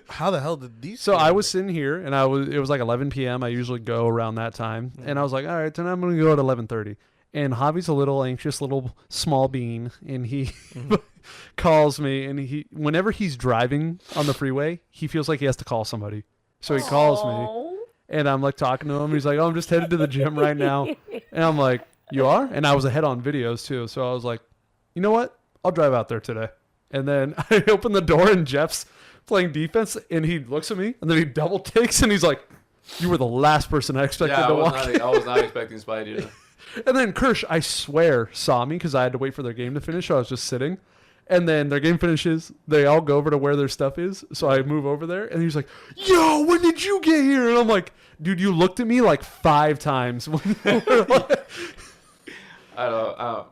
Speaker 3: How the hell did these?
Speaker 2: So
Speaker 3: two-
Speaker 2: I was sitting here, and it was like 11 p.m. I usually go around that time, and I was like, all right, tonight I'm gonna go at 11:30. And Javi's a little anxious, little small bean, and he calls me, and whenever he's driving on the freeway, he feels like he has to call somebody. So he calls me,
Speaker 4: Oh.
Speaker 2: and I'm like talking to him. He's like, oh, I'm just headed to the gym right now, and I'm like, you are? And I was ahead on videos too, so I was like, you know what? I'll drive out there today. And then I open the door, and Jeff's playing defense, and he looks at me, and then he double takes, and he's like, you were the last person I expected
Speaker 1: Yeah,
Speaker 2: to walk in.
Speaker 1: I was not expecting Spidey to.
Speaker 2: And then Kirsch, I swear, saw me because I had to wait for their game to finish. So I was just sitting. And then their game finishes. They all go over to where their stuff is. So I move over there. And he's like, yo, when did you get here? And I'm like, dude, you looked at me like 5 times. When you were like...
Speaker 1: I don't.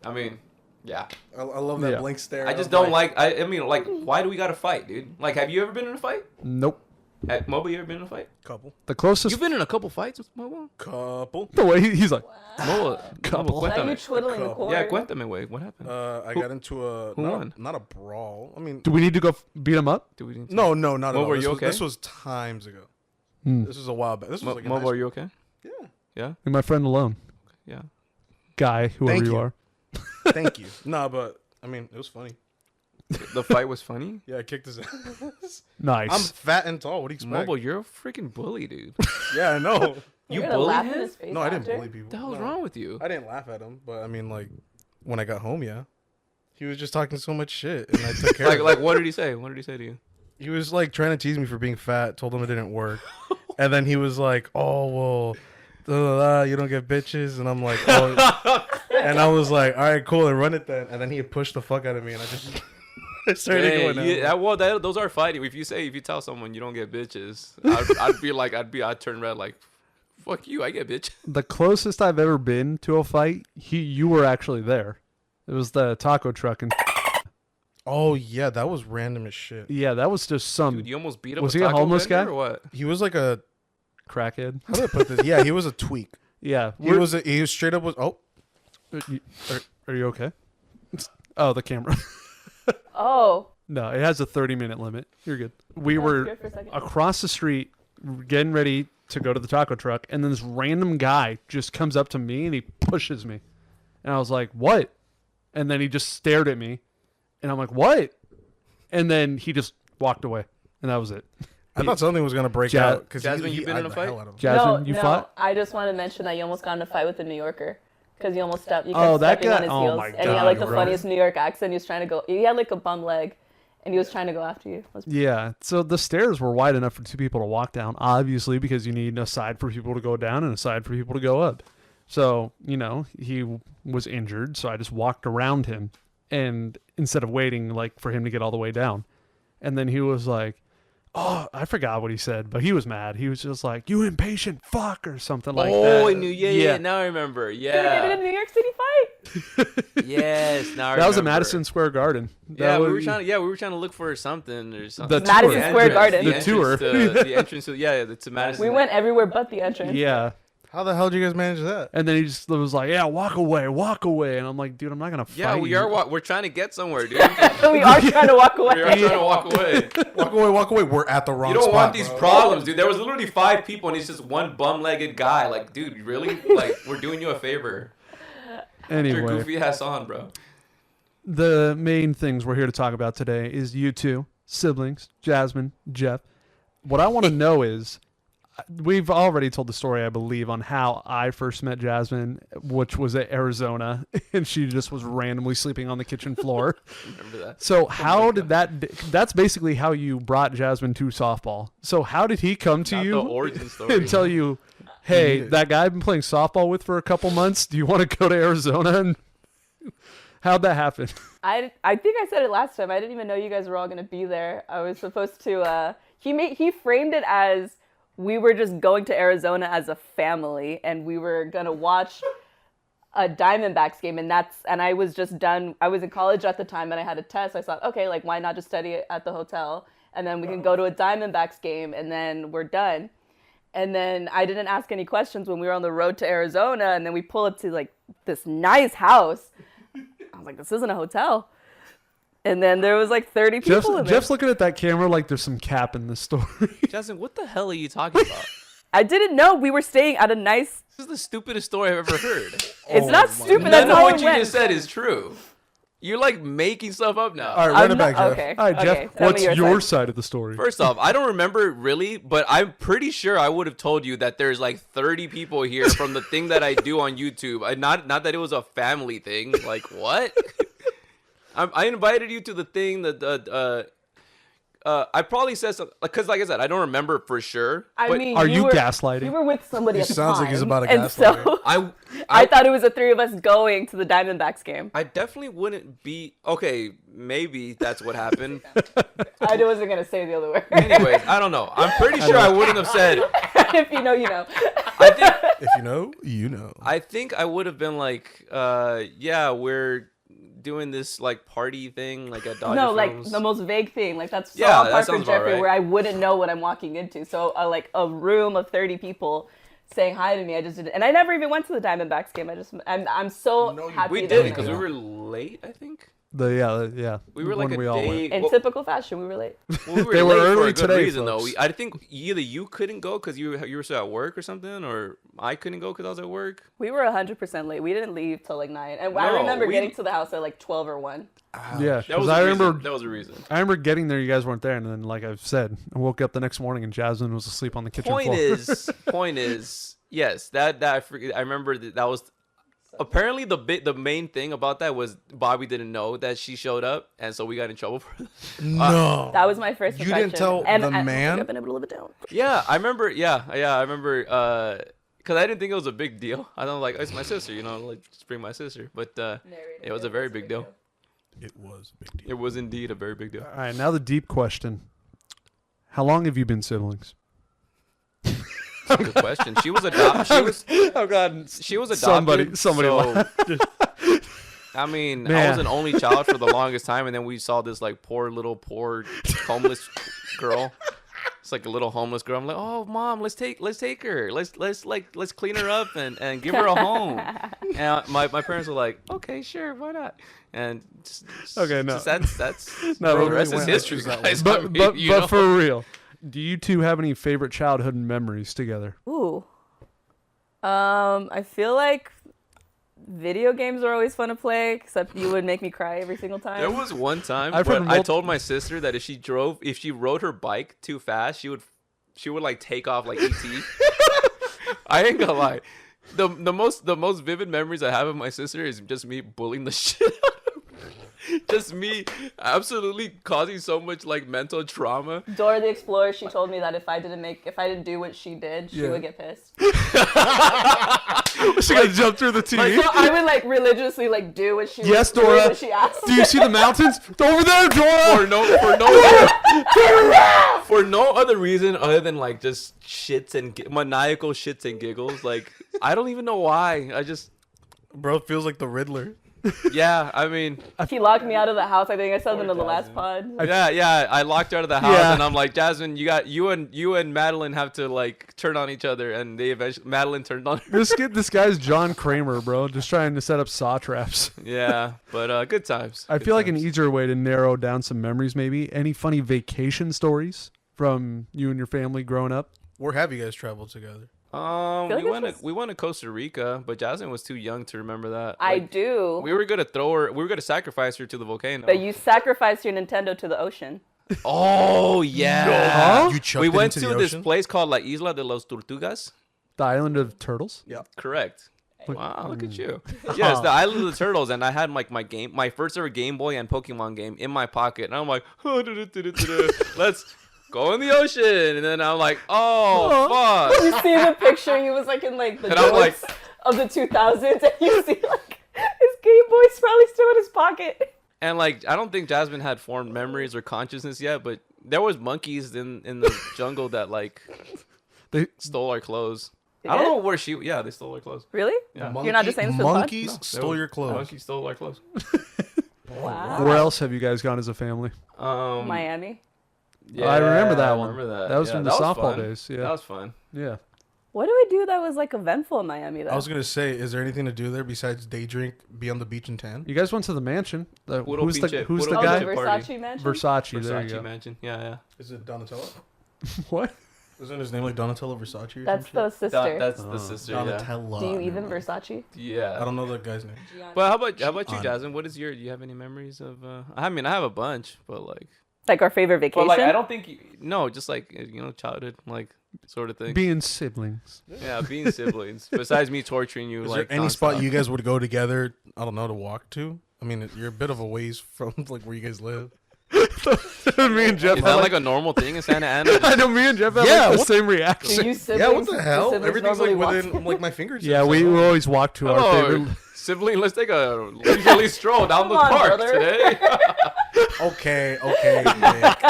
Speaker 1: I mean, yeah.
Speaker 3: I love that
Speaker 2: Yeah.
Speaker 3: blink stare.
Speaker 1: I just
Speaker 3: of,
Speaker 1: don't like. I mean, like, why do we gotta fight, dude? Like, have you ever been in a fight?
Speaker 2: Nope.
Speaker 1: At Mobile, you ever been in a fight?
Speaker 3: couple.
Speaker 2: The closest,
Speaker 1: You've been in a couple fights with Mobile.
Speaker 3: Couple.
Speaker 2: the way he's like,
Speaker 1: Mobile,
Speaker 2: Couple.
Speaker 4: Now you
Speaker 1: cuéntame.
Speaker 4: twiddling the cord.
Speaker 1: Yeah, cuéntame, güey. What happened?
Speaker 3: I got into a
Speaker 1: who
Speaker 3: not,
Speaker 1: won?
Speaker 3: not a brawl. I mean,
Speaker 2: do we need to go beat him up?
Speaker 1: Do we need to?
Speaker 3: no, not at
Speaker 1: Mo,
Speaker 3: all.
Speaker 1: were
Speaker 3: This
Speaker 1: you
Speaker 3: was,
Speaker 1: okay?
Speaker 3: this was times ago.
Speaker 2: Hmm.
Speaker 3: This was a while back. This was like in high
Speaker 1: Mobile, are
Speaker 3: school.
Speaker 1: you okay?
Speaker 3: Yeah.
Speaker 1: Yeah.
Speaker 2: Leave my friend alone.
Speaker 1: Yeah.
Speaker 2: Guy, whoever
Speaker 3: Thank
Speaker 2: you
Speaker 3: you.
Speaker 2: are.
Speaker 3: Thank you. Nah, but I mean, it was funny.
Speaker 1: The fight was funny.
Speaker 3: Yeah, I kicked his ass.
Speaker 2: Nice.
Speaker 3: I'm fat and tall. What do you expect?
Speaker 1: Mobile, you're a freaking bully, dude.
Speaker 3: Yeah, I know.
Speaker 1: You
Speaker 4: You're gonna
Speaker 1: bullied
Speaker 4: laugh in
Speaker 1: him?
Speaker 4: his face
Speaker 3: No, I didn't
Speaker 4: after?
Speaker 3: bully people.
Speaker 1: What the hell's
Speaker 3: No.
Speaker 1: wrong with you?
Speaker 3: I didn't laugh at him, but I mean, like, when I got home, yeah, he was just talking so much shit, and I took care of it.
Speaker 1: Like, what did he say? What did he say to you?
Speaker 3: He was like trying to tease me for being fat. Told him it didn't work, and then he was like, "Oh well, you don't get bitches," and I'm like, "Oh," and I was like, "All right, cool, and run it then." And then he pushed the fuck out of me, and I just I started
Speaker 1: Dang,
Speaker 3: going.
Speaker 1: those are fighting. If you tell someone you don't get bitches, I'd turn red like, fuck you, I get bitch.
Speaker 2: The closest I've ever been to a fight, you were actually there. It was the taco truck, and
Speaker 3: Oh yeah, that was random as shit.
Speaker 2: yeah, that was just some
Speaker 1: Dude, you almost beat up
Speaker 2: Was
Speaker 1: a
Speaker 2: he a
Speaker 1: taco
Speaker 2: homeless
Speaker 1: vendor
Speaker 2: guy?
Speaker 1: or what?
Speaker 3: He was like a
Speaker 2: crackhead.
Speaker 3: how do I put this? Yeah, he was a tweak.
Speaker 2: Yeah,
Speaker 3: He was straight up was
Speaker 2: Are you okay? Oh, the camera.
Speaker 4: Oh.
Speaker 2: No, it has a 30-minute limit. You're good. We
Speaker 4: that was
Speaker 2: were
Speaker 4: good for a second.
Speaker 2: across the street getting ready to go to the taco truck, and then this random guy just comes up to me and he pushes me. And I was like, what? And then he just stared at me, and I'm like, what? And then he just walked away, and that was it.
Speaker 3: I thought something was gonna break
Speaker 2: Ja-
Speaker 3: out because
Speaker 1: Jasmine, you been in a fight?
Speaker 2: Jasmine, you fought?
Speaker 4: I just want to mention that you almost got in a fight with a New Yorker because you almost stepped. You
Speaker 2: Oh,
Speaker 4: kept
Speaker 2: that
Speaker 4: stepping
Speaker 2: guy-
Speaker 4: on his
Speaker 2: oh
Speaker 4: heels,
Speaker 2: my
Speaker 4: and he had like the
Speaker 2: God, bro.
Speaker 4: funniest New York accent. He was trying to go. He had like a bum leg, and he was trying to go after you. It was-
Speaker 2: Yeah, so the stairs were wide enough for 2 people to walk down, obviously, because you need a side for people to go down and a side for people to go up. So, he was injured, so I just walked around him, and instead of waiting like for him to get all the way down. And then he was like, Oh, I forgot what he said, but he was mad. He was just like, "You impatient fuck" or something like that.
Speaker 1: Oh, I knew. Yeah. Now I remember.
Speaker 4: Did we get in a
Speaker 1: Yeah.
Speaker 4: New York City fight?
Speaker 1: Yes. Now I
Speaker 2: That was at
Speaker 1: remember.
Speaker 2: Madison Square Garden.
Speaker 1: Yeah,
Speaker 2: That
Speaker 1: we were
Speaker 2: was-
Speaker 1: trying. Yeah, we were trying to look for something or something.
Speaker 2: The
Speaker 4: Madison
Speaker 2: tour.
Speaker 4: Square Garden.
Speaker 2: The tour.
Speaker 1: The entrance to to Madison.
Speaker 4: We went everywhere but the entrance.
Speaker 2: Yeah.
Speaker 3: How the hell did you guys manage that?
Speaker 2: And then he just was like, "Yeah, walk away. And I'm like, "Dude, I'm not gonna fight
Speaker 1: Yeah, we
Speaker 2: you."
Speaker 1: are. We're trying to get somewhere, dude.
Speaker 4: We are trying to walk away.
Speaker 1: We are trying to walk away.
Speaker 3: Walk away. We're at the wrong
Speaker 1: You don't
Speaker 3: spot,
Speaker 1: want these
Speaker 3: bro.
Speaker 1: problems, dude. There was literally 5 people, and it's just one bum-legged guy. Like, dude, really? Like, we're doing you a favor. Put your
Speaker 2: Anyway,
Speaker 1: goofy ass on, bro.
Speaker 2: the main things we're here to talk about today is you two, siblings, Jasmine, Jeff. What I want to know is, we've already told the story, I believe, on how I first met Jasmine, which was at Arizona, and she just was randomly sleeping on the kitchen floor.
Speaker 1: Remember that?
Speaker 2: So how did that's basically how you brought Jasmine to softball. So how did he come to
Speaker 1: Not
Speaker 2: you
Speaker 1: the origin story.
Speaker 2: and tell you, "Hey, that guy I've been playing softball with for a couple months, do you want to go to Arizona?" And how'd that happen?
Speaker 4: I think I said it last time. I didn't even know you guys were all gonna be there. I was supposed to. He framed it as we were just going to Arizona as a family, and we were gonna watch a Diamondbacks game, and I was just done. I was in college at the time, and I had a test. I thought, okay, like why not just study at the hotel, and then we can go to a Diamondbacks game, and then we're done. And then I didn't ask any questions when we were on the road to Arizona, and then we pull up to like this nice house. I was like, this isn't a hotel. And then there was like 30 people in there.
Speaker 2: Jeff's looking at that camera like there's some cap in the story.
Speaker 1: Jasmine, what the hell are you talking about?
Speaker 4: I didn't know we were staying at a nice.
Speaker 1: This is the stupidest story I've ever heard.
Speaker 4: It's not stupid.
Speaker 1: None
Speaker 4: That's
Speaker 1: of
Speaker 4: how
Speaker 1: what
Speaker 4: it
Speaker 1: you
Speaker 4: went.
Speaker 1: just said is true. You're like making stuff up now.
Speaker 3: All right, run it
Speaker 4: I'm
Speaker 3: back,
Speaker 4: not-
Speaker 3: Jeff.
Speaker 4: Okay.
Speaker 2: All right,
Speaker 4: okay,
Speaker 2: Jeff,
Speaker 4: tell me
Speaker 2: what's
Speaker 4: your
Speaker 2: your
Speaker 4: side.
Speaker 2: side of the story?
Speaker 1: First off, I don't remember really, but I'm pretty sure I would have told you that there's like 30 people here from the thing that I do on YouTube. Not that it was a family thing. Like what? I invited you to the thing that I probably said something because, like I said, I don't remember for sure.
Speaker 4: I
Speaker 1: but
Speaker 4: mean,
Speaker 2: Are you
Speaker 4: were,
Speaker 2: gaslighting?
Speaker 4: You were with somebody
Speaker 3: He
Speaker 4: at the
Speaker 3: sounds
Speaker 4: time.
Speaker 3: like he's about to
Speaker 4: and
Speaker 3: gaslight
Speaker 4: so
Speaker 1: I
Speaker 4: I thought it was the 3 of us going to the Diamondbacks game.
Speaker 1: I definitely wouldn't be okay. Maybe that's what happened.
Speaker 4: I wasn't gonna say the other word.
Speaker 1: Anyways, I don't know. I'm pretty sure I wouldn't have said.
Speaker 4: If you know, you know.
Speaker 1: I think
Speaker 3: If you know, you know.
Speaker 1: I think I would have been like, yeah, we're doing this like party thing, like at Dodger
Speaker 4: No, like
Speaker 1: Films.
Speaker 4: the most vague thing. Like that's so
Speaker 1: Yeah,
Speaker 4: on
Speaker 1: that
Speaker 4: par for
Speaker 1: sounds about
Speaker 4: Jeffrey,
Speaker 1: right.
Speaker 4: where I wouldn't know what I'm walking into. So like a room of 30 people saying hi to me. I just didn't, and I never even went to the Diamondbacks game. I'm so
Speaker 3: No, you
Speaker 4: happy.
Speaker 1: We
Speaker 4: that
Speaker 1: did
Speaker 4: we
Speaker 1: because we
Speaker 4: did.
Speaker 1: were late. I think
Speaker 2: Yeah.
Speaker 1: we were like
Speaker 2: when
Speaker 1: a
Speaker 2: we all went.
Speaker 1: day.
Speaker 4: In
Speaker 1: well,
Speaker 4: typical fashion, we were late.
Speaker 1: well, we were
Speaker 2: They were
Speaker 1: late for
Speaker 2: early
Speaker 1: a good
Speaker 2: today,
Speaker 1: reason,
Speaker 2: folks.
Speaker 1: though. I think either you couldn't go because you were still at work or something, or I couldn't go because I was at work.
Speaker 4: We were 100% late. We didn't leave till like 9, and I
Speaker 1: No,
Speaker 4: remember
Speaker 1: we-
Speaker 4: getting to the house at like 12 or 1.
Speaker 2: Yeah,
Speaker 1: That was
Speaker 2: because
Speaker 1: a
Speaker 2: I
Speaker 1: reason.
Speaker 2: remember
Speaker 1: That was a reason.
Speaker 2: I remember getting there. You guys weren't there, and then, like I've said, I woke up the next morning and Jasmine was asleep on the kitchen
Speaker 1: Point
Speaker 2: floor.
Speaker 1: is, yes, that I forget. I remember that was apparently the main thing about that was Bobby didn't know that she showed up, and so we got in trouble for that.
Speaker 3: No.
Speaker 4: That was my first
Speaker 3: You
Speaker 4: impression.
Speaker 3: didn't tell
Speaker 4: and
Speaker 3: the
Speaker 4: I
Speaker 3: man?
Speaker 4: I've been able to live it down.
Speaker 1: Yeah, I remember. Yeah, I remember. Because I didn't think it was a big deal. I don't like, it's my sister, like just bring my sister. But it was a very big deal.
Speaker 3: It was a big deal.
Speaker 1: It was indeed a very big deal.
Speaker 2: All right, now the deep question: how long have you been siblings?
Speaker 1: Good question. She was adopted.
Speaker 2: Oh God,
Speaker 1: She was adopted.
Speaker 2: Somebody
Speaker 1: so,
Speaker 2: laughed.
Speaker 1: I mean, I
Speaker 2: Man.
Speaker 1: was an only child for the longest time, and then we saw this like poor homeless girl. It's like a little homeless girl. I'm like, oh mom, let's take her. Let's clean her up and give her a home. And my parents were like, okay, sure, why not? And
Speaker 2: Okay, no.
Speaker 1: that's
Speaker 2: No,
Speaker 1: the
Speaker 2: we
Speaker 1: rest is
Speaker 3: went
Speaker 1: history,
Speaker 3: that
Speaker 1: guys. I
Speaker 2: but
Speaker 1: mean,
Speaker 2: but
Speaker 1: you
Speaker 2: but
Speaker 1: know.
Speaker 2: for real, do you two have any favorite childhood memories together?
Speaker 4: Ooh. I feel like video games are always fun to play, except you would make me cry every single time.
Speaker 1: There was one time
Speaker 2: I've
Speaker 1: where
Speaker 2: heard
Speaker 1: I told my sister that if she rode her bike too fast, she would like take off like ET. I ain't gonna lie. The most vivid memories I have of my sister is just me bullying the shit out of her. Just me absolutely causing so much like mental trauma.
Speaker 4: Dora the Explorer, she told me that if I didn't do what she did, she
Speaker 2: Yeah.
Speaker 4: would get pissed.
Speaker 2: She got to jump through the TV.
Speaker 4: So I would like religiously like do what she
Speaker 2: Yes,
Speaker 4: do
Speaker 2: Dora.
Speaker 4: what she asked.
Speaker 2: Do you see the mountains over there, Dora?
Speaker 1: For for no other reason other than like just shits and maniacal shits and giggles. Like I don't even know why. I just
Speaker 3: Bro feels like the Riddler.
Speaker 1: yeah. I mean,
Speaker 4: He locked me out of the house. I think I said that in the last
Speaker 1: Jasmine.
Speaker 4: pod.
Speaker 1: yeah. I locked her out of the house,
Speaker 2: Yeah.
Speaker 1: and I'm like, Jasmine, you and Madeline have to like turn on each other, and they eventually Madeline turned on her.
Speaker 2: This guy's John Kramer, bro, just trying to set up saw traps.
Speaker 1: Yeah, but good times.
Speaker 2: I
Speaker 1: Good
Speaker 2: feel like an
Speaker 1: times.
Speaker 2: easier way to narrow down some memories, maybe. Any funny vacation stories from you and your family growing up?
Speaker 3: Where have you guys traveled together?
Speaker 4: feel like
Speaker 1: We went to Costa Rica, but Jasmine was too young to remember that.
Speaker 4: I
Speaker 1: Like,
Speaker 4: do.
Speaker 1: We were gonna throw her. We were gonna sacrifice her to the volcano.
Speaker 4: But you sacrificed your Nintendo to the ocean.
Speaker 1: Oh yeah.
Speaker 2: Huh?
Speaker 3: You chucked
Speaker 1: We
Speaker 3: it
Speaker 1: went
Speaker 3: into
Speaker 1: to
Speaker 3: the
Speaker 1: this
Speaker 3: ocean?
Speaker 1: place called La Isla de los Tortugas.
Speaker 2: The Island of Turtles?
Speaker 3: Yeah.
Speaker 1: Correct. Wow, look at you. Yes, the Island of the Turtles, and I had like my first ever Game Boy and Pokemon game in my pocket, and I'm like, let's go in the ocean, and then I'm like, oh fuck.
Speaker 4: You see the picture? He was like in like the
Speaker 1: And I'm like-
Speaker 4: joints of the 2000s, and you see like his Game Boy's probably still in his pocket.
Speaker 1: And like, I don't think Jasmine had formed memories or consciousness yet, but there was monkeys in the jungle that like
Speaker 2: They
Speaker 1: stole our clothes.
Speaker 4: They
Speaker 1: I don't
Speaker 4: did?
Speaker 1: know where she. Yeah, they stole our clothes.
Speaker 4: Really?
Speaker 1: Yeah.
Speaker 4: You're not just saying this for the pod?
Speaker 3: monkeys
Speaker 1: No,
Speaker 3: stole your clothes.
Speaker 1: Monkeys stole our clothes.
Speaker 4: Wow.
Speaker 2: Where else have you guys gone as a family?
Speaker 4: Miami.
Speaker 1: Yeah,
Speaker 2: I remember that one.
Speaker 1: I remember that.
Speaker 2: That was
Speaker 1: Yeah,
Speaker 2: from the
Speaker 1: that
Speaker 2: softball
Speaker 1: fun.
Speaker 2: days, yeah.
Speaker 1: That was fun.
Speaker 2: Yeah.
Speaker 4: What do we do that was like eventful in Miami though?
Speaker 3: I was gonna say, is there anything to do there besides day drink, be on the beach and tan?
Speaker 2: You guys went to the mansion.
Speaker 1: Puro
Speaker 2: Who's the
Speaker 1: pinche-
Speaker 2: who's
Speaker 1: puro
Speaker 2: the
Speaker 4: oh,
Speaker 2: guy?
Speaker 4: the
Speaker 1: pinche
Speaker 4: Versace
Speaker 1: party.
Speaker 4: mansion?
Speaker 2: Versace. There you
Speaker 1: Versace
Speaker 2: go.
Speaker 1: mansion. Yeah.
Speaker 3: Is it Donatello?
Speaker 2: What?
Speaker 3: Isn't his name like Donatello Versace or
Speaker 4: That's
Speaker 3: some
Speaker 4: the
Speaker 3: shit?
Speaker 4: sister.
Speaker 1: That's the sister. Yeah.
Speaker 3: Donatello.
Speaker 4: Do you even Versace?
Speaker 1: Yeah.
Speaker 3: I don't know that guy's name.
Speaker 1: But how about you,
Speaker 3: On.
Speaker 1: Jasmine? What is your? Do you have any memories of? I mean, I have a bunch, but like.
Speaker 4: Like our favorite vacation?
Speaker 1: But like, I don't think no, just like childhood, like sort of thing.
Speaker 2: Being siblings.
Speaker 1: Yeah, being siblings. Besides me torturing you,
Speaker 3: Is
Speaker 1: like
Speaker 3: there any spot
Speaker 1: nonstop.
Speaker 3: you guys would go together? I don't know, to walk to. I mean, you're a bit of a ways from like where you guys live.
Speaker 2: Me and Jeff
Speaker 1: Is
Speaker 2: had
Speaker 1: that like a normal thing in Santa Ana?
Speaker 2: I know me and Jeff had
Speaker 3: Yeah,
Speaker 2: like the
Speaker 3: what-
Speaker 2: same
Speaker 4: Do
Speaker 2: reaction.
Speaker 4: you siblings,
Speaker 3: Yeah, what the
Speaker 4: do
Speaker 3: hell?
Speaker 4: siblings
Speaker 3: Everything's like
Speaker 4: normally walk-
Speaker 3: within like my fingers.
Speaker 2: Yeah, we always walk to our
Speaker 1: Oh,
Speaker 2: favorite.
Speaker 1: sibling, let's take a leisurely stroll down the
Speaker 4: Come on,
Speaker 1: park
Speaker 4: brother.
Speaker 1: today.
Speaker 3: Okay, Nick.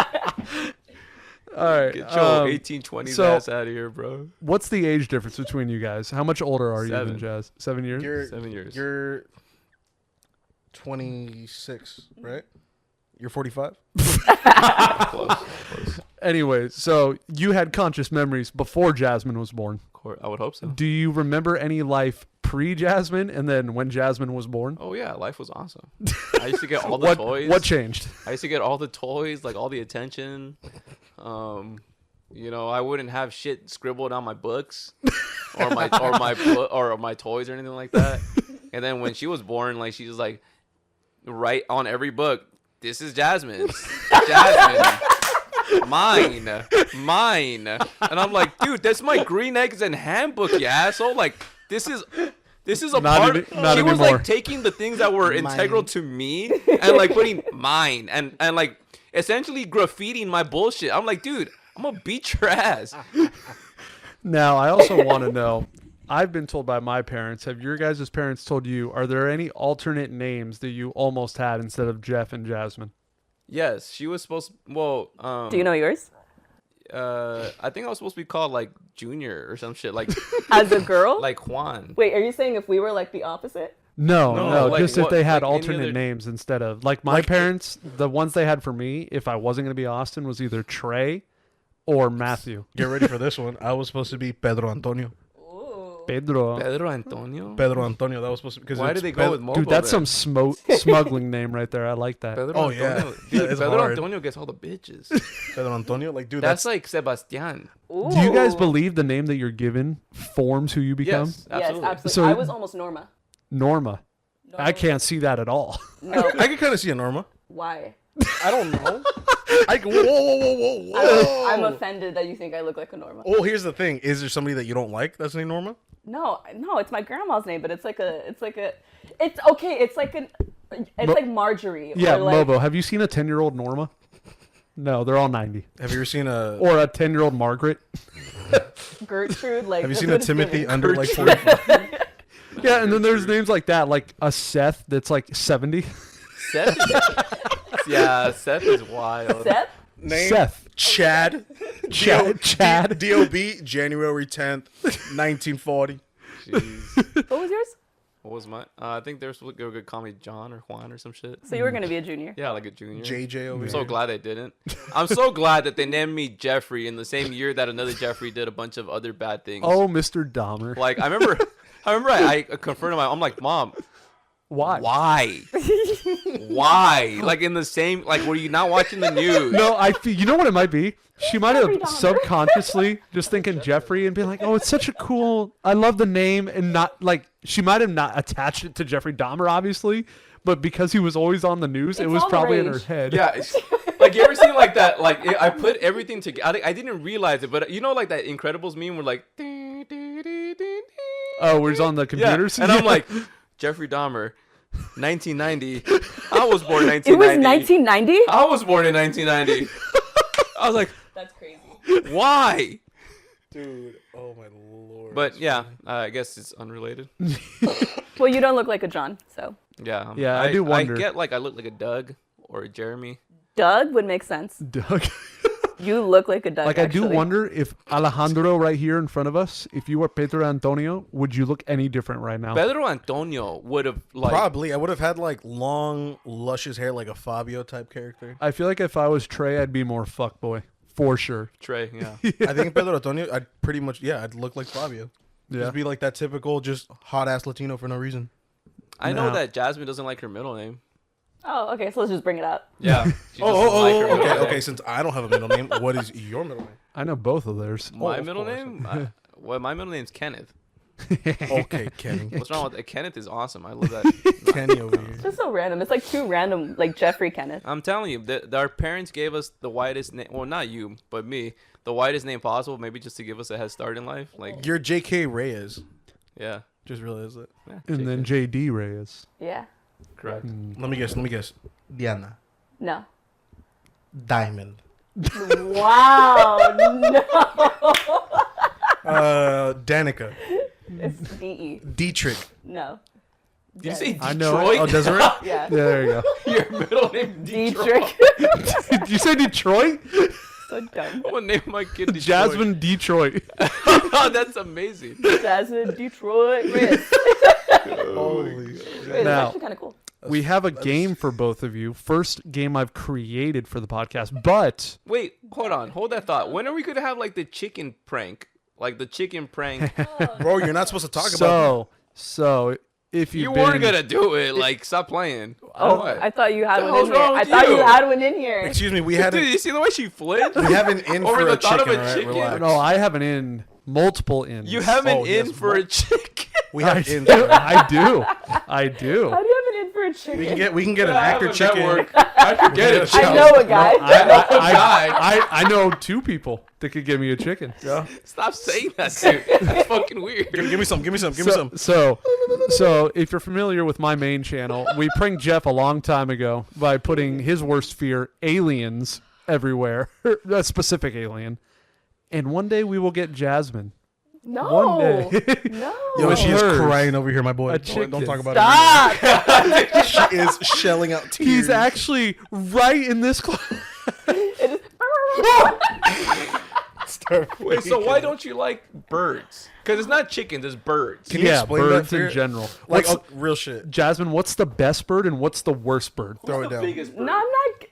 Speaker 2: All right.
Speaker 1: Get your 1820s
Speaker 2: so-
Speaker 1: ass out of here, bro.
Speaker 2: What's the age difference between you guys? How much older are you than
Speaker 1: 7.
Speaker 2: Jazz? 7 years?
Speaker 3: You're
Speaker 1: 7 years.
Speaker 3: You're 26, right? You're 45.
Speaker 1: Close.
Speaker 2: Anyway, so you had conscious memories before Jasmine was born.
Speaker 1: I would hope so.
Speaker 2: Do you remember any life pre-Jasmine and then when Jasmine was born?
Speaker 1: Oh yeah, life was awesome. I used to get all the toys.
Speaker 2: What changed?
Speaker 1: I used to get all the toys, like all the attention. I wouldn't have shit scribbled on my books or my toys or anything like that. And then when she was born, like she was like, right on every book, this is Jasmine's. Jasmine. Mine. And I'm like, dude, that's my green eggs and ham book, you asshole. Like, this is a
Speaker 2: Not
Speaker 1: part.
Speaker 2: not
Speaker 1: She was
Speaker 2: anymore.
Speaker 1: like taking the things that were
Speaker 3: Mine.
Speaker 1: integral to me and like putting mine and like essentially graffitiing my bullshit. I'm like, dude, I'm gonna beat your ass.
Speaker 2: Now, I also want to know, I've been told by my parents, have your guys' parents told you, are there any alternate names that you almost had instead of Jeff and Jasmine?
Speaker 1: Yes, she was supposed. Well,
Speaker 4: Do you know yours?
Speaker 1: I think I was supposed to be called like Junior or some shit, like
Speaker 4: As a girl?
Speaker 1: like Juan.
Speaker 4: Wait, are you saying if we were like the opposite?
Speaker 2: No,
Speaker 1: like
Speaker 2: just if
Speaker 1: what-
Speaker 2: they had
Speaker 1: like any
Speaker 2: alternate
Speaker 1: other-
Speaker 2: names instead of, like my parents, the ones they had for me, if I wasn't going to be Austin, was either Trey or Matthew.
Speaker 3: Get ready for this one. I was supposed to be Pedro Antonio.
Speaker 2: Pedro.
Speaker 1: Pedro Antonio.
Speaker 3: Pedro Antonio. That was supposed to because
Speaker 1: Why did they go with Mobo?
Speaker 2: Dude, that's
Speaker 1: then?
Speaker 2: some smuggling name right there. I like that.
Speaker 1: Pedro
Speaker 3: Oh,
Speaker 1: Antonio.
Speaker 3: yeah.
Speaker 1: Dude,
Speaker 3: Yeah, it's
Speaker 1: Pedro
Speaker 3: hard.
Speaker 1: Antonio gets all the bitches.
Speaker 3: Pedro Antonio. Like, dude,
Speaker 1: That's
Speaker 3: that's
Speaker 1: like Sebastian.
Speaker 2: Do you guys
Speaker 4: Ooh.
Speaker 2: believe the name that you're given forms who you become?
Speaker 1: Yes,
Speaker 4: Yes,
Speaker 1: absolutely.
Speaker 4: absolutely.
Speaker 2: So-
Speaker 4: I was almost Norma.
Speaker 2: Norma. I can't see that at all.
Speaker 4: No.
Speaker 3: I can kind of see a Norma.
Speaker 4: Why?
Speaker 3: I don't know. Whoa.
Speaker 4: I'm offended that you think I look like a Norma.
Speaker 3: Oh, here's the thing. Is there somebody that you don't like that's named Norma?
Speaker 4: No, it's my grandma's name, but it's okay. It's like Marjorie.
Speaker 2: Yeah,
Speaker 4: or like,
Speaker 2: Mobo. Have you seen a 10-year-old Norma? No, they're all 90.
Speaker 3: Have you ever seen a
Speaker 2: Or a 10-year-old Margaret.
Speaker 4: Gertrude. Like,
Speaker 3: Have you
Speaker 4: that's
Speaker 3: seen a
Speaker 4: what it's
Speaker 3: Timothy
Speaker 4: giving.
Speaker 3: under like 45?
Speaker 2: Yeah, and then there's names like that, like a Seth that's like 70.
Speaker 1: Seth. Yeah, Seth is wild.
Speaker 4: Seth?
Speaker 3: Name?
Speaker 2: Seth.
Speaker 3: Chad.
Speaker 2: Chad.
Speaker 3: D.O.B. January 10th, 1940.
Speaker 1: Jeez.
Speaker 4: What was yours?
Speaker 1: What was mine? I think they were supposed to call me John or Juan or some shit.
Speaker 4: So you were gonna be a junior.
Speaker 1: Yeah, like a junior.
Speaker 3: JJ over
Speaker 1: I'm
Speaker 3: here.
Speaker 1: so glad they didn't. I'm so glad that they named me Jeffrey in the same year that another Jeffrey did a bunch of other bad things.
Speaker 2: Oh, Mr. Dahmer.
Speaker 1: Like I remember I confronted my. I'm like, Mom,
Speaker 2: Why?
Speaker 1: why? Like in the same. Like, were you not watching the news?
Speaker 2: No, you know what it might be? She might have
Speaker 4: Jeffrey Dahmer.
Speaker 2: subconsciously just thinking Jeffrey and being like, oh, it's such a cool, I love the name, and not like, she might have not attached it to Jeffrey Dahmer, obviously, but because he was always on the news, it
Speaker 4: It's
Speaker 2: was
Speaker 4: all the
Speaker 2: probably in her
Speaker 4: rage.
Speaker 2: head.
Speaker 1: Yeah, like you ever seen like that? Like I put everything together. I didn't realize it, but you know, like that Incredibles meme where like,
Speaker 2: Oh, where he's on the
Speaker 1: yeah,
Speaker 2: computers?
Speaker 1: and I'm like, Jeffrey Dahmer, 1990. I was born in
Speaker 4: It
Speaker 1: 1990.
Speaker 4: was 1990.
Speaker 1: I was born in 1990. I was like,
Speaker 4: That's crazy.
Speaker 1: why?
Speaker 3: Dude, oh my lord.
Speaker 1: But yeah, I guess it's unrelated.
Speaker 4: Well, you don't look like a John, so
Speaker 1: Yeah,
Speaker 2: Yeah, I do wonder.
Speaker 1: I get like I look like a Doug or a Jeremy.
Speaker 4: Doug would make sense.
Speaker 2: Doug.
Speaker 4: You look like a Doug.
Speaker 2: Like, I do
Speaker 4: actually.
Speaker 2: wonder if Alejandro right here in front of us, if you were Pedro Antonio, would you look any different right now?
Speaker 1: Pedro Antonio would have like
Speaker 3: Probably. I would have had like long, luscious hair like a Fabio type character.
Speaker 2: I feel like if I was Trey, I'd be more fuckboy. For sure.
Speaker 1: Trey. Yeah.
Speaker 3: I think Pedro Antonio, I'd pretty much, I'd look like Fabio.
Speaker 2: Yeah.
Speaker 3: Just be like that typical, just hot ass Latino for no reason.
Speaker 1: I know
Speaker 2: No.
Speaker 1: that Jasmine doesn't like her middle name.
Speaker 4: Oh, okay. So let's just bring it up.
Speaker 1: Yeah. She doesn't like her middle name.
Speaker 3: Okay. Since I don't have a middle name, what is your middle name?
Speaker 2: I know both of theirs.
Speaker 1: My
Speaker 3: of
Speaker 1: middle
Speaker 3: course.
Speaker 1: name? Well, my middle name's Kenneth.
Speaker 3: Okay, Kenny.
Speaker 1: What's wrong with that? Kenneth is awesome. I love that.
Speaker 3: Kenny over here.
Speaker 4: Just so random. It's like too random, like Jeffrey Kenneth.
Speaker 1: I'm telling you, our parents gave us the whitest name. Well, not you, but me. The whitest name possible, maybe just to give us a head start in life. Like,
Speaker 3: You're J.K. Reyes.
Speaker 1: yeah.
Speaker 3: Just realized it.
Speaker 1: Yeah,
Speaker 2: And then JD Reyes.
Speaker 4: Yeah.
Speaker 1: correct.
Speaker 3: Let me guess. Diana.
Speaker 4: No.
Speaker 3: Diamond.
Speaker 4: Wow. No.
Speaker 3: Danica.
Speaker 4: It's D-E.
Speaker 3: Dietrich.
Speaker 4: No.
Speaker 1: Did you say Detroit?
Speaker 2: I know.
Speaker 3: Oh, Desiree?
Speaker 4: Yeah.
Speaker 2: Yeah, there you go.
Speaker 1: Your middle name Detroit.
Speaker 4: Dietrich.
Speaker 2: Did you say Detroit?
Speaker 4: So dumb.
Speaker 1: I'm gonna name my kid Detroit.
Speaker 2: Jasmine Detroit.
Speaker 1: Oh, that's amazing.
Speaker 4: Jasmine, Detroit, Riz.
Speaker 3: Holy
Speaker 4: Riz,
Speaker 2: Now-
Speaker 4: actually kind of cool.
Speaker 2: We have a game for both of you. First game I've created for the podcast, but
Speaker 1: Wait, hold that thought. When are we gonna have like the chicken prank? Like the chicken prank.
Speaker 3: Bro, you're not supposed to talk about
Speaker 2: so if
Speaker 1: You
Speaker 2: you've
Speaker 1: were
Speaker 2: been,
Speaker 1: gonna do it. Like, stop playing.
Speaker 4: Oh,
Speaker 1: What?
Speaker 4: I thought you had
Speaker 1: The
Speaker 4: one
Speaker 1: hell's
Speaker 4: in here.
Speaker 1: wrong
Speaker 4: I
Speaker 1: with
Speaker 4: thought you
Speaker 1: you?
Speaker 4: had one in here.
Speaker 3: Excuse me, we had
Speaker 1: Dude,
Speaker 3: an,
Speaker 1: you see the way she flinched?
Speaker 3: we have an in
Speaker 1: Over
Speaker 3: for
Speaker 1: the
Speaker 3: a
Speaker 1: thought of
Speaker 3: chicken,
Speaker 1: a
Speaker 3: alright?
Speaker 1: chicken?
Speaker 3: Relax.
Speaker 2: no, I have an in, multiple ins.
Speaker 1: You have an
Speaker 3: Oh,
Speaker 1: in
Speaker 3: yes,
Speaker 1: for a
Speaker 3: what?
Speaker 1: chicken.
Speaker 3: We
Speaker 2: I
Speaker 3: have
Speaker 2: do.
Speaker 3: in.
Speaker 2: I do. I
Speaker 4: How
Speaker 2: do.
Speaker 4: do you have an in for a chicken?
Speaker 3: We can get an
Speaker 1: I have
Speaker 3: actor
Speaker 1: a
Speaker 3: chicken.
Speaker 1: network. I could get it.
Speaker 4: I know a guy.
Speaker 2: I know two people that could give me a chicken.
Speaker 1: Stop saying that, dude. That's fucking weird.
Speaker 3: Give me some.
Speaker 2: So if you're familiar with my main channel, we pranked Jeff a long time ago by putting his worst fear, aliens, everywhere. A specific alien. And one day we will get Jasmine.
Speaker 4: No.
Speaker 2: One day.
Speaker 4: No.
Speaker 3: Yo, she is
Speaker 2: Hers.
Speaker 3: crying over here, my boy.
Speaker 2: A
Speaker 3: Don't
Speaker 2: chicken.
Speaker 3: talk about
Speaker 4: Stop.
Speaker 3: it. She is shelling out tears.
Speaker 2: He's actually right in this class.
Speaker 1: Wait, so why don't you like birds? Because it's not chickens, it's birds.
Speaker 3: Can you
Speaker 2: Yeah,
Speaker 3: explain that
Speaker 2: birds
Speaker 3: for
Speaker 2: in
Speaker 3: your-
Speaker 2: general.
Speaker 3: Like,
Speaker 2: What's-
Speaker 3: real shit.
Speaker 2: Jasmine, what's the best bird and what's the worst bird?
Speaker 3: Throw it down.
Speaker 1: biggest bird?
Speaker 4: No, I'm not.